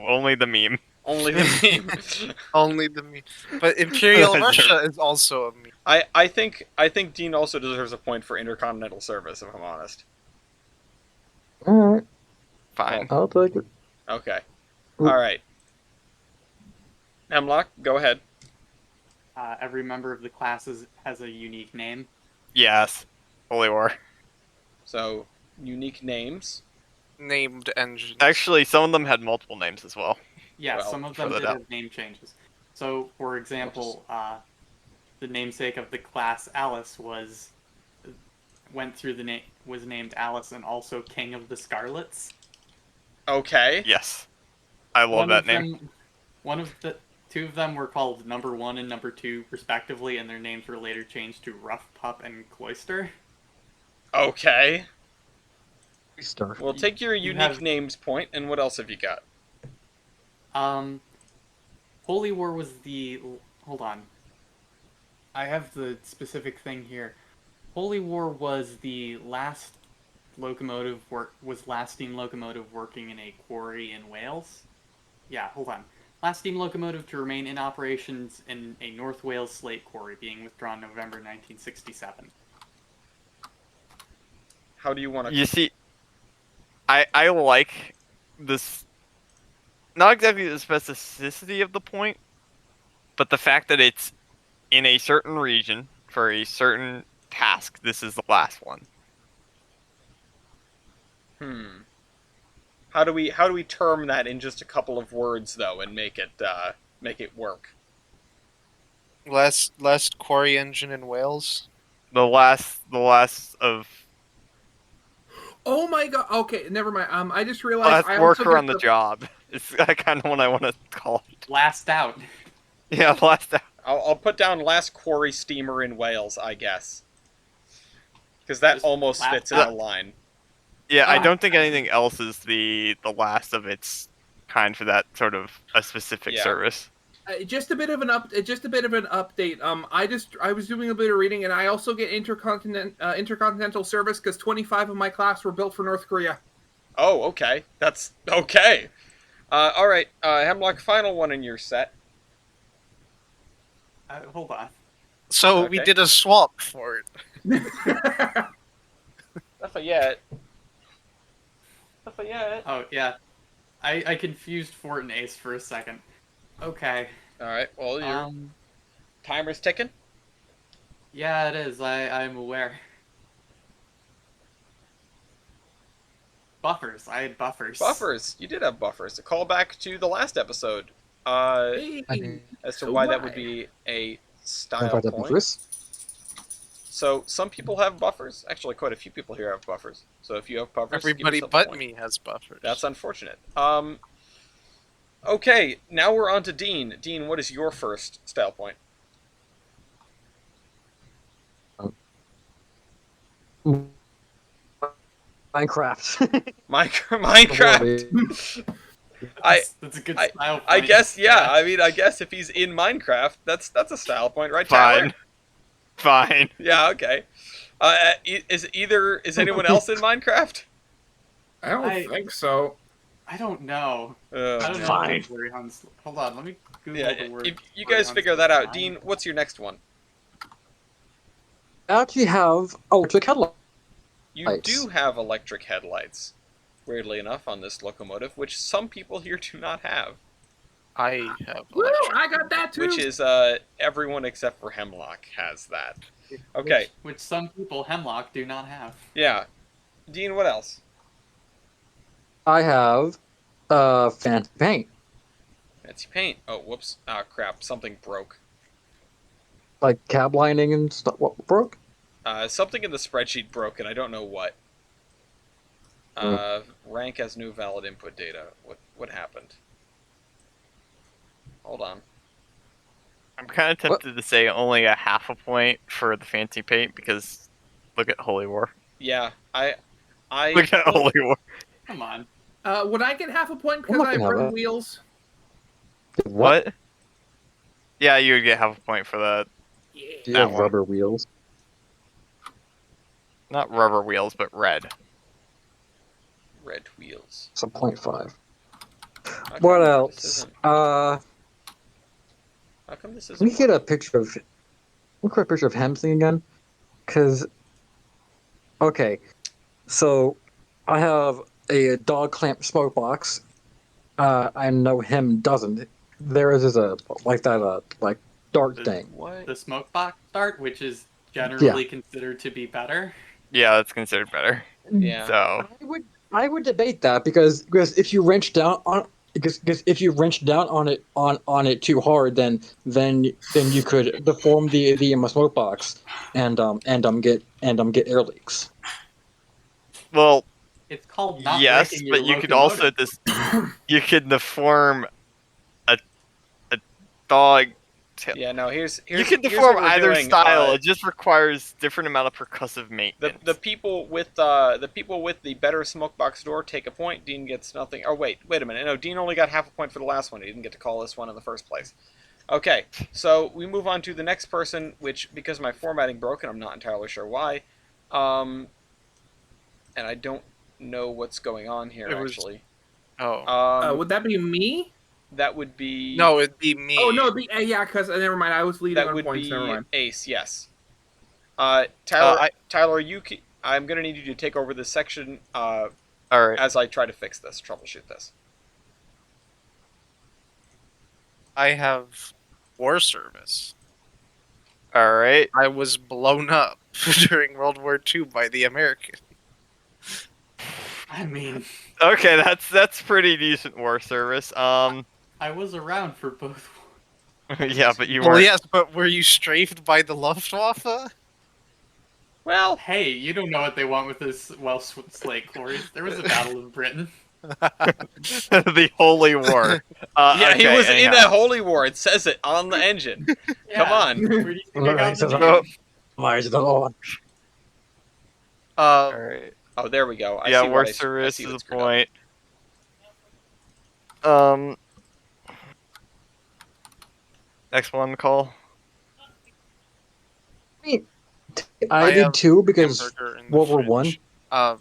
only the meme. Only the meme. Only the me, but Imperial Sure. Russia is also a meme. I think Dean also deserves a point for intercontinental service, if I'm honest. Alright, Fine. I'll take it. Okay. Ooh. All right. Hemlock, go ahead. Every member of the class has a unique name. Yes. Holy War. So unique names. Named engine. Actually, some of them had multiple names as well. Yeah, Well, some of them further did down. have name changes. So, for example, the namesake of the class Alice was named Alice and also King of the Scarlets. Okay. Yes. I love One that of name. Two of them were called Number 1 and Number 2 respectively, and their names were later changed to Rough Pup and Cloister. Okay. Start. Well, take your unique have- names point, and what else have you got? Holy War was the... Hold on. I have the specific thing here. Holy War was the last last steam locomotive working in a quarry in Wales. Yeah, hold on. Last steam locomotive to remain in operations in a North Wales slate quarry, being withdrawn November 1967. How do you want to? You see, I like this. Not exactly the specificity of the point, but the fact that it's in a certain region for a certain task. This is the last one. How do we term that in just a couple of words though, and make it work? Last quarry engine in Wales. The last of Oh my god. Okay, never mind. I just realized last I also worker get on the job. It's kind of what I want to call it. Last out. Yeah, last out. I'll put down last quarry steamer in Wales, I guess, because that Just almost last fits in a line. Yeah, I Ah. don't think anything else is the last of its kind for that sort of a specific Yeah. service. just a bit of an update. I was doing a bit of reading, and I also get intercontinental service because 25 of my class were built for North Korea. Oh, okay. That's okay. All right, Hemlock, final one in your set. Hold on. So we Okay. did a swap for it. Lafayette. Lafayette. Oh, yeah. I confused Fort and Ace for a second. Okay. All right. Well, your Um, timer's ticking. yeah, it is. I'm aware. Buffers. I had buffers. Buffers. You did have buffers. A callback to the last episode. Hey, As to so why why? that would be a style If I have point. buffers. So some people have buffers. Actually, quite a few people here have buffers. So if you have buffers, give Everybody yourself a but point. me has buffers. That's unfortunate. Okay, now we're on to Dean. Dean, what is your first style point? Minecraft. Minecraft. That's a good I- style. I point. guess, yeah. I mean, I guess if he's in Minecraft, that's a style point, right, Tyler? Fine. Yeah. Okay. Is anyone else in Minecraft? I don't I- think so. I don't know. I don't know. Fine. the word Huns- Hold on, let me Google Yeah. the word. If you word guys Huns figure for that out, Minecraft. Dean, what's your next one? I actually have electric headlights. You Lights. do have electric headlights, weirdly enough, on this locomotive, which some people here do not have. I have Woo! electric. I got that too. which is everyone except for Hemlock has that. Okay, Which some people, Hemlock, do not have. yeah. Dean, what else? I have fancy paint, Fancy paint. Oh, whoops. Ah, crap. Something broke. like cab lining and stuff. What broke? Something in the spreadsheet broke, and I don't know what. Rank as new valid input data. What happened? Hold on. I'm kind of tempted to say only a half a point for the fancy paint because look at Holy War. Yeah, I Look at Holy War. Come on. Would I get half a point because not I have gonna have red that. wheels? What? Yeah, you would get half a point for that. Do you That have one. rubber wheels? Not rubber wheels, but red. red wheels. It's a 0.5. How What come this else? isn't- How come this Can we isn't? get a picture of? Look at a picture of Hemsley again, because. Okay, so I have a dog clamp smoke box. I know him doesn't. There is a like that like dark thing. What? The smoke box start, which is generally considered to be better. Yeah, that's considered better. Yeah. So I would debate that because if you wrench down on because if you wrench down on it too hard, then you could deform the smoke box and get air leaks. well, It's called not yes, breaking your but you could also locomotive. you could deform a dog tail. Yeah. No. Here's You can here's deform what we're either doing. style. It just requires different amount of percussive The maintenance. people with the better smoke box door take a point. Dean gets nothing. Oh wait a minute. No, Dean only got half a point for the last one. He didn't get to call this one in the first place. Okay, so we move on to the next person, which because my formatting broke and I'm not entirely sure why, and I don't know what's going on here It was- actually. Oh. Would that be me? That would be No, it'd be me. Oh no, yeah, because never mind. I was leading that on would points. Never be mind. Ace. Yes. Tyler, I- I'm gonna need you to take over this section All right. as I try to fix this, troubleshoot this. I have war service. All right. I was blown up during World War II by the Americans. I mean, Okay, that's pretty decent war service. I was around for both. Yeah, but you Well, weren't. yes, but were you strafed by the Luftwaffe? Well, Hey, you don't know what they want with this Welsh slate quarries. There was a battle of Britain. The Holy War. yeah, he okay, was in anyhow. that holy war. It says it on the engine. Come on. Where do you think I got the So- name? Why is it on? All right. Oh, there we go. I Yeah, see war what I service see is a what's screwed up. point. Next one, call. I did have too because Hamburger in the World War fridge. One.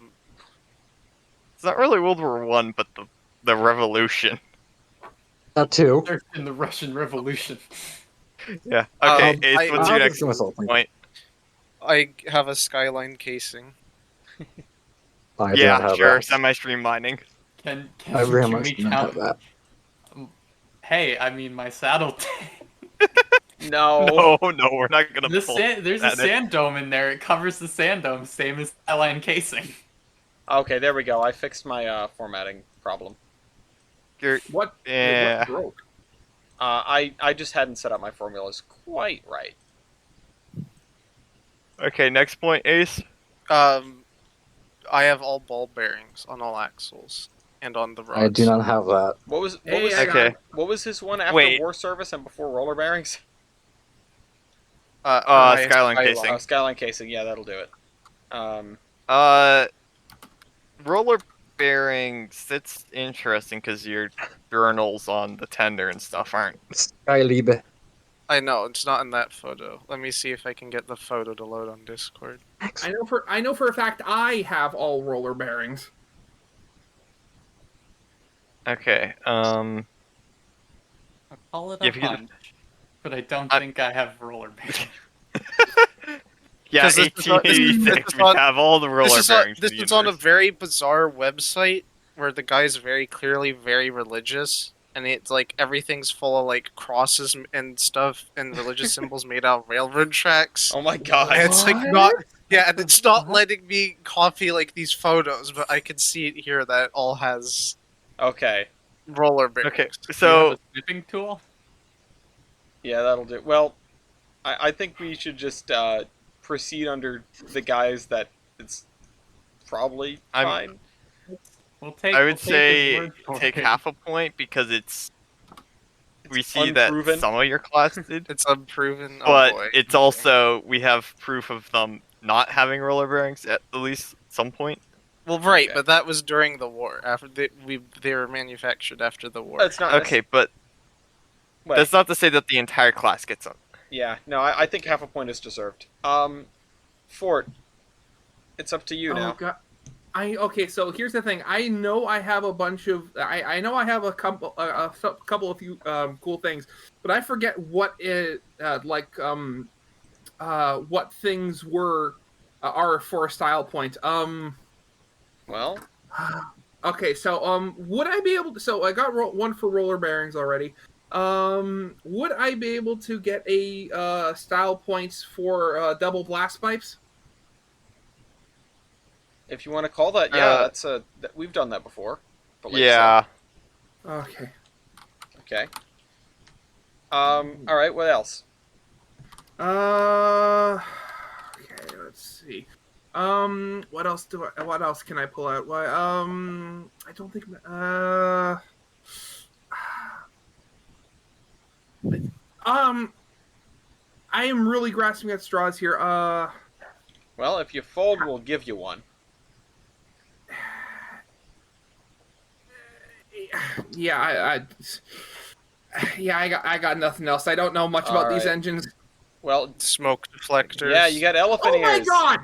It's not really World War One, but the Revolution. That too. They're in the Russian Revolution. Yeah. Okay. Ace, I- what's I'll your just next give myself a point. point? I have a skyline casing. I do not Yeah, have sure. that. Semi-streamlining. Can I very can much we do not have count? that. Hey, I mean my saddle tank. No. No, we're not gonna pull. There's a that in. sand dome in there. It covers the sand dome, same as skyline casing. Okay, there we go. I fixed my formatting problem. What? Yeah. What broke? I just hadn't set up my formulas quite right. Okay, next point, Ace. I have all ball bearings on all axles and on the rods. I do not have that. What was Hey, I got Okay. it. what was his one after Wait. war service and before roller bearings? My Skyline casing. Oh, skyline casing. Yeah, that'll do it. Roller bearings. That's interesting because your journals on the tender and stuff aren't. Skyliebe. I know it's not in that photo. Let me see if I can get the photo to load on Discord. I know for a fact I have all roller bearings. Okay. I call it Yeah, a if you could- hunch, but I don't I- think I have roller bearings. Yeah, 'Cause this is on- this is- 1886. this is We on- have all the roller bearings. This is on a very bizarre website where the guy's very clearly very religious, and it's like everything's full of like crosses and stuff and religious symbols made out of railroad tracks. Oh my god. And it's like not, yeah, and it's not letting me copy like these photos, but I can see it here that it all has Okay. roller bearings. Okay, Do you have so a snipping tool? Yeah, that'll do. Well, I think we should just proceed under the guise that it's probably I'm- fine. We'll take. I we'll would take his say word for take it. half a point because it's we It's see unproven. that some of your class did, It's unproven. but oh boy. it's also we have proof of them not having roller bearings at least some point. Well, right, Okay. but that was during the war. After they were manufactured after the war. That's not Okay, but Wait, that's not to say that the entire class gets them. yeah, no, I think half a point is deserved. Fort, it's up to you Oh now. god. Okay, so here's the thing. I know I have a bunch of I know I have a couple of few cool things, but I forget what what things are for a style point. Well, Okay, so would I be able to? So I got one for roller bearings already. Would I be able to get a style points for double blast pipes? if you want to call that, yeah, that's we've done that before. for like Yeah, Okay. some. Okay. All right. What else? Okay, let's see. What else what else can I pull out? Why? I don't think. I am really grasping at straws here. Well, if you fold, we'll give you one. Yeah, I got nothing else. I don't know much about these Alright. engines. Well, Smoke deflectors. yeah, you got elephant Oh my ears. god!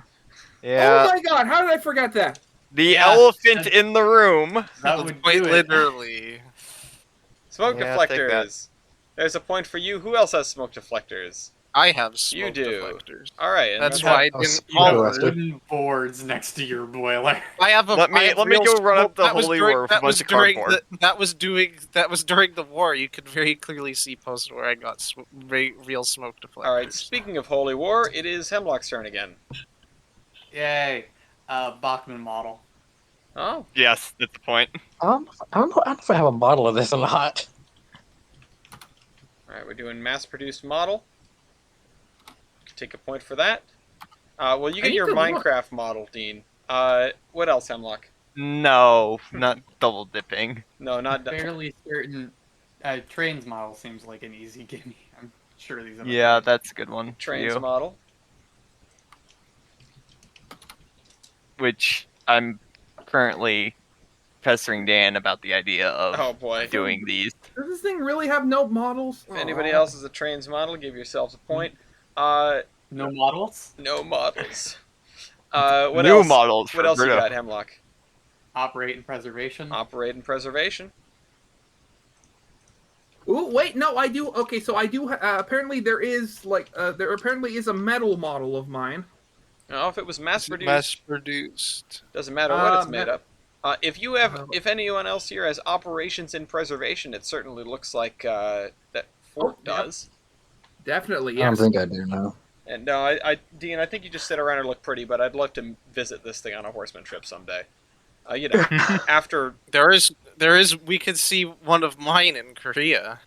yeah. Oh my god! How did I forget that? The Yeah, elephant in the room. That would Quite do it. literally. Smoke Yeah, take that. deflectors. There's a point for you. Who else has smoke deflectors? I have smoke do. deflectors. All right. and That's then- why I Oh, didn't. you go, Have Lester. wooden boards next to your boiler. I have a. Let me- I have let me real go run up smoke- the that was holy during- war with a that was bunch of during cardboard. That was during the war. You could very clearly see posts where I got real smoke deflectors. All right. Speaking of Holy War, it is Hemlock's turn again. Yay. Bachmann model. Oh, Yes, that's the point. I don't know if I have a model of this or not. all right. We're doing mass-produced model. Take a point for that. Well, you I get need your to look. Minecraft model, Dean. What else, Hemlock? No, not double dipping. No, not. Fairly certain. Trains model seems like an easy gimme. I'm sure these are. Yeah, that's a good one. for Trains you. model. Which I'm currently pestering Dan about the idea of Oh boy. doing these. Does this thing really have no models? If anybody Aw. else is a trains model, give yourselves a point. No models. No models. What New else? models for What else you Brito. got, Hemlock? Operate and preservation. Operate and preservation. Ooh, wait, no, I do. Okay, so I do. Apparently, there is there apparently is a metal model of mine. No, if it was mass-produced, Mass-produced. doesn't matter what it's Uh, made ma- up. If anyone else here has operations in preservation, it certainly looks like that Fort Oh, yep. does. Definitely, I don't yes. think I do now. And no, Dean, I think you just sit around and look pretty, but I'd love to visit this thing on a horseman trip someday. You know, after There is. We could see one of mine in Korea.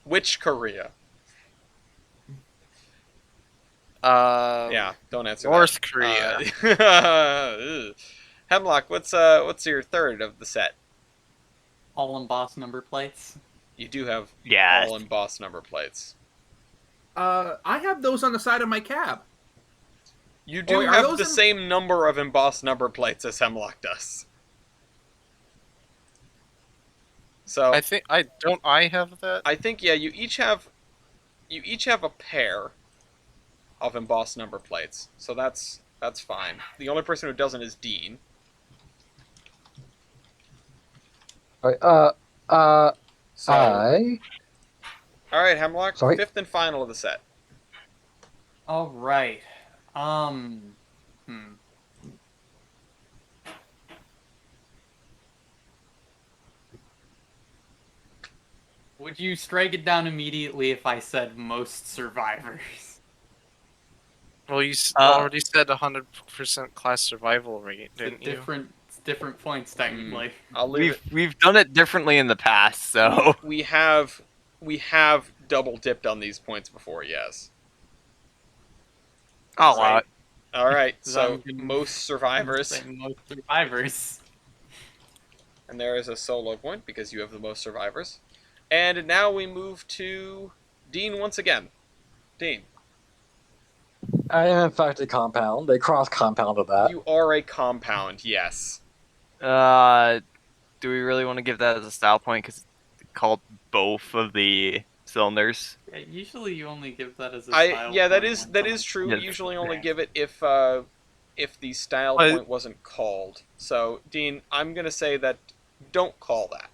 which Korea? Yeah, don't answer North that. Korea. Ugh. Hemlock, what's your third of the set? All embossed number plates. You do have Yes. all embossed number plates. I have those on the side of my cab. You do Wait, are have those the em- same number of embossed number plates as Hemlock does. So I think I don't. I have that. I think yeah, you each have a pair of embossed number plates. So that's fine. The only person who doesn't is Dean. Alright, So I all right, Hemlock, Sorry? fifth and final of the set. All right. Would you strike it down immediately if I said most survivors? Well, you already said 100% class survival rate, didn't you? It's different points technically. I'll leave it. We've done it differently in the past, so We have double dipped on these points before. Yes. I'll allow it. All right. So So I'm gonna- most survivors, Say most survivors. and there is a solo point because you have the most survivors. And now we move to Dean once again. Dean, I am in fact a compound. They cross-compounded that. you are a compound. Yes. Do we really want to give that as a style point because it's called both of the cylinders? Yeah, usually you only give that as a style Yeah, that point is when true. Yes. Usually only Yeah. give it if the style But- point wasn't called. So Dean, I'm gonna say that don't call that.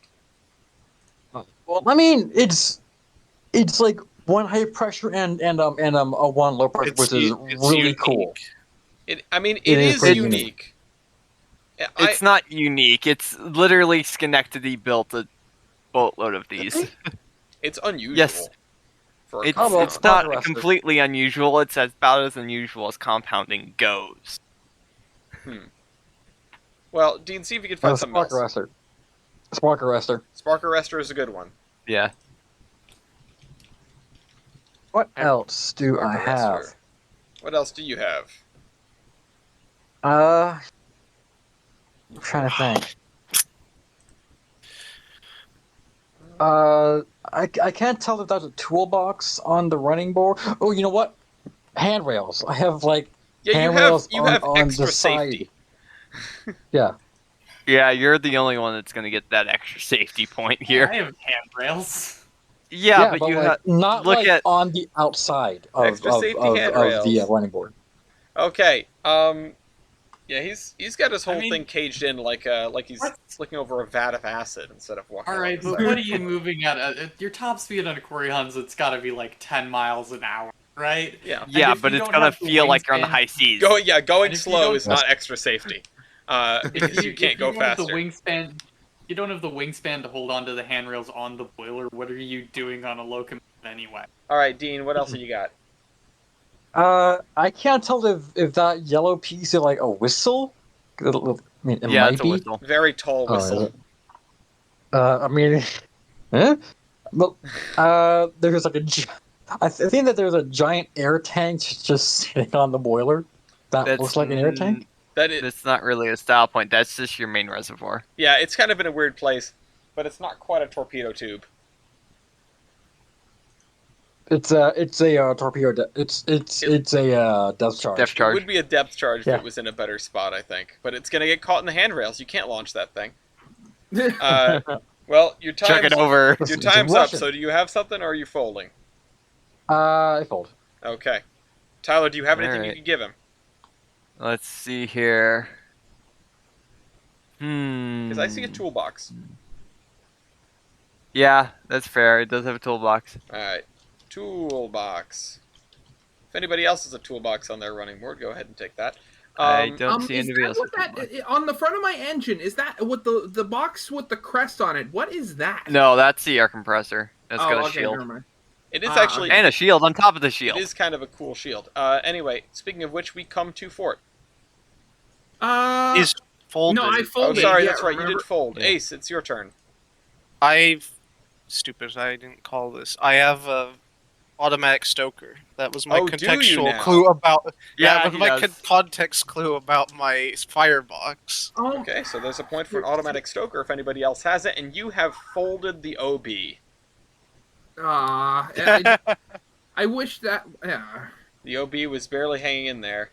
Well, I mean, it's like one high pressure and a one low pressure, which is really unique. cool. It is is pretty unique. It's not unique. It's literally Schenectady built a boatload of these. It's unusual. Yes. For a It's How about compound. it's not Progressive? completely unusual. It's about as unusual as compounding goes. Well, Dean, see if you can find something Spark else. arrestor. Spark arrestor. Spark arrestor is a good one. Yeah. What else do Spark I have? arrestor. What else do you have? I'm trying to think. I can't tell if that's a toolbox on the running board. Oh, you know what? Handrails. I have like Yeah, handrails you have on extra the side. safety. Yeah. Yeah, you're the only one that's gonna get that extra safety point here. I have handrails. Yeah, but you like, not look like at- on the outside of Extra safety the handrails. running board. Okay. Yeah, he's got his whole I mean- thing caged in like he's What? looking over a vat of acid instead of walking. All right, along but the what side. are you moving at? Your top speed on a Cory Huns, it's got to be like 10 miles an hour, right? Yeah. Yeah, if but you it's don't gonna have the feel like you're on the wingspan- high seas. Going And if you slow don't- is not extra safety. Because you can't go don't have faster. the wingspan, you don't have the wingspan to hold onto the handrails on the boiler. What are you doing on a locomotive anyway? All right, Dean, what else have you got? I can't tell if that yellow piece is like a whistle. I mean, it Yeah, might it's a be. whistle. Very tall Oh, is whistle. it? I mean, But there's like I think that there's a giant air tank just sitting on the boiler. That looks like an air tank. That's not really a style point. That's just your main reservoir. Yeah, it's kind of in a weird place, but it's not quite a torpedo tube. It's a torpedo. It's a depth charge. Depth It charge. would be a depth charge if Yeah. it was in a better spot, I think. But it's gonna get caught in the handrails. You can't launch that thing. Well, your Chuck time's it over. your It's time's up. Russian. So do you have something, or are you folding? I fold. Okay, Tyler, do you have anything you Alright. can give him? Let's see here. Because I see a toolbox. Yeah, that's fair. It does have a toolbox. All right, toolbox. If anybody else has a toolbox on their running board, go ahead and take that. I don't see is anybody that else. what with that on the front of my engine? Is that with the box with the crest on it? What is that? No, that's the air compressor. That's Oh, got a okay, shield. never mind. It is Ah, actually And a shield on top of the it shield. is kind of a cool shield. Anyway, speaking of which, we come to Fort. He's folded. no, I Oh, folded. sorry, yeah, that's right. You remember? did fold. Yeah. Ace, it's your turn. Stupid. I didn't call this. I have a automatic stoker. That was my Oh, do you contextual now? clue about. Yeah, that was he my does. context clue about my firebox. Oh, Okay, so there's a point for an automatic stoker if anybody else has it, and you have folded the OB. I wish that. Yeah. The OB was barely hanging in there.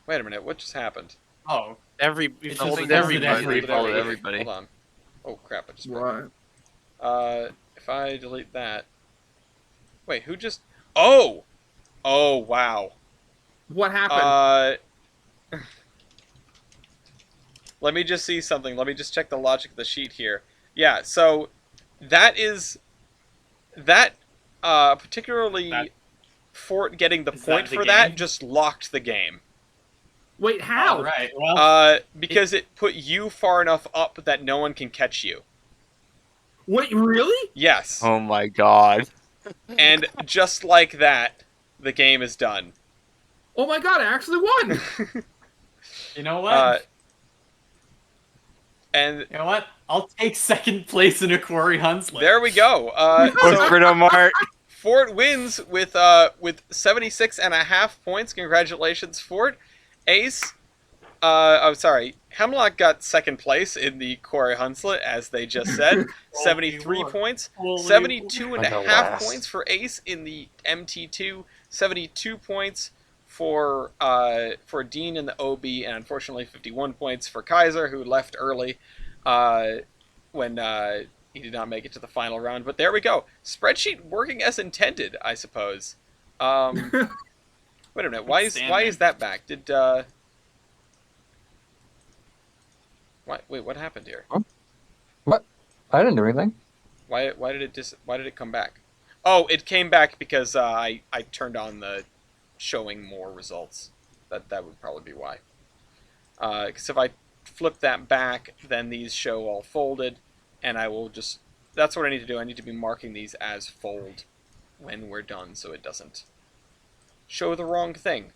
Wait a minute, what just happened? Oh, We It's folded just everybody. accidentally folded everybody. Hold on. Oh crap! I just What? if I delete that. Wait, who just? Oh, oh wow. What happened? Let me just see something. Let me just check the logic of the sheet here. Yeah, so that is that particularly That- Fort getting the Is point that the for that game? just locked the game. Wait, how? all right. Well, Because it put you far enough up that no one can catch you. Wait, really? Yes. Oh my god. And just like that, the game is done. Oh my god, I actually won! You know what? And You know what? I'll take second place in a quarry Hunslet. there we go. Look So for the mark. Fort wins with 76.5 points. Congratulations, Fort. Ace. I'm sorry. Hemlock got second place in the Quarry Hunslet, as they just said. 73 points. 72.5 points for Ace in the MT2. 72 points for Dean in the OB, and unfortunately 51 points for Kaiser, who left early when he did not make it to the final round. But there we go. Spreadsheet working as intended, I suppose. Wait a minute. Why is that back? Did wait, what happened here? What? I didn't do anything. Why did it come back? Oh, it came back because I turned on the showing more results. That would probably be why. Because if I flip that back, then these show all folded, and I will just. That's what I need to do. I need to be marking these as fold when we're done, so it doesn't show the wrong thing.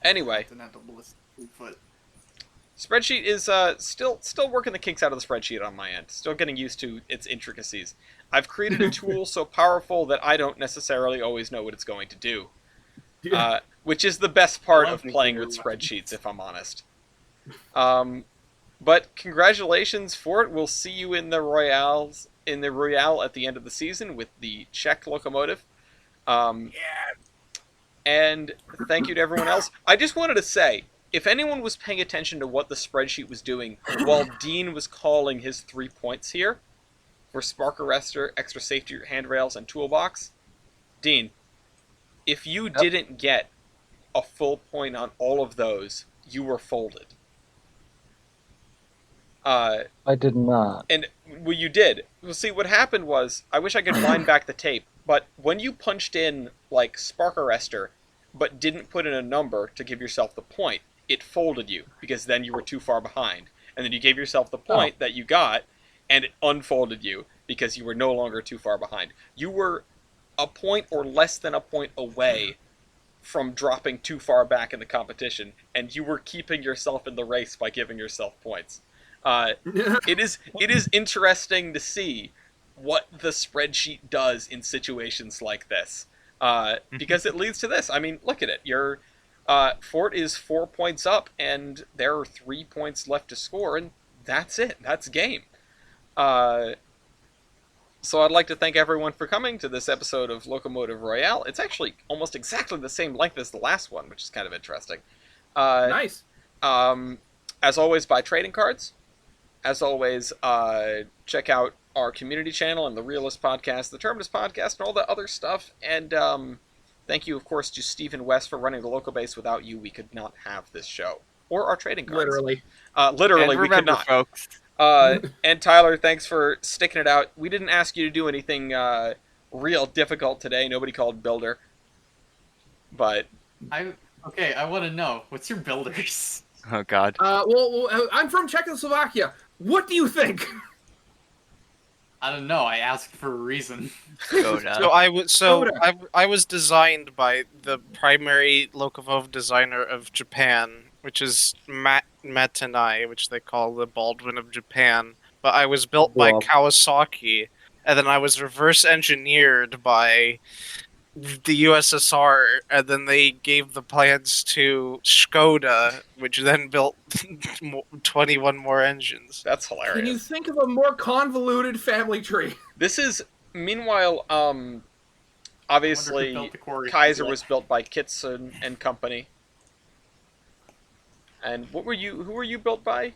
Anyway. Spreadsheet is still working the kinks out of the spreadsheet on my end. Still getting used to its intricacies. I've created a tool so powerful that I don't necessarily always know what it's going to do. Which is the best part of playing with spreadsheets, if I'm honest. But congratulations, Fort. We'll see you in the Royale at the end of the season with the Czech Locomotive. And thank you to everyone else. I just wanted to say, if anyone was paying attention to what the spreadsheet was doing while Dean was calling his 3 points here for spark arrestor, extra safety handrails, and toolbox, Dean, if you didn't get a full point on all of those, you were folded. I did not. And well, you did. Well, see, what happened was, I wish I could wind back the tape, but when you punched in, like, spark arrestor, but didn't put in a number to give yourself the point, it folded you, because then you were too far behind. And then you gave yourself the point that you got, and it unfolded you, because you were no longer too far behind. You were a point or less than a point away from dropping too far back in the competition, and you were keeping yourself in the race by giving yourself points. It is interesting to see what the spreadsheet does in situations like this, because it leads to this. I mean, look at it. Your Fort is 4 points up, and there are 3 points left to score, and that's it. That's game. So I'd like to thank everyone for coming to this episode of Locomotive Royale. It's actually almost exactly the same length as the last one, which is kind of interesting. Nice. As always, buy trading cards. As always, check out our community channel and the Realist Podcast, the Terminus Podcast, and all the other stuff. And thank you, of course, to Stephen West for running the local base. Without you, we could not have this show. Or our trading cards. Literally. Literally, And we could remember, not. folks. And Tyler, thanks for sticking it out. We didn't ask you to do anything real difficult today. Nobody called Builder. But I want to know, what's your builders? Oh god. Well, I'm from Czechoslovakia. What do you think? I don't know. I asked for a reason. Skoda. I was designed by the primary locomotive designer of Japan, which is Matanai, which they call the Baldwin of Japan. But I was built by Kawasaki, and then I was reverse engineered by the USSR, and then they gave the plans to Skoda, which then built 21 more engines. that's hilarious. Can you think of a more convoluted family tree? This is, meanwhile, obviously, Kaiser was built by Kitson and Company. And who were you built by?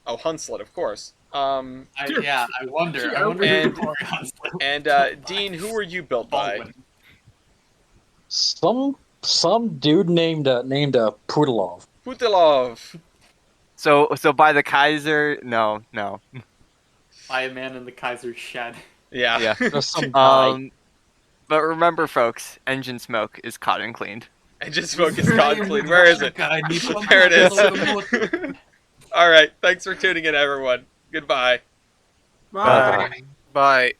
Oh, Hunslet, of course. I wonder. And Dean, who were you built by? Some dude named Putilov. Putilov. So by the Kaiser, no. By a man in the Kaiser's shed. Yeah. Yeah. Just some guy. But remember, folks, engine smoke is caught and cleaned. Engine smoke is gone clean. Where is it? There it is. is. All right. Thanks for tuning in, everyone. Goodbye. Bye. Bye. Bye.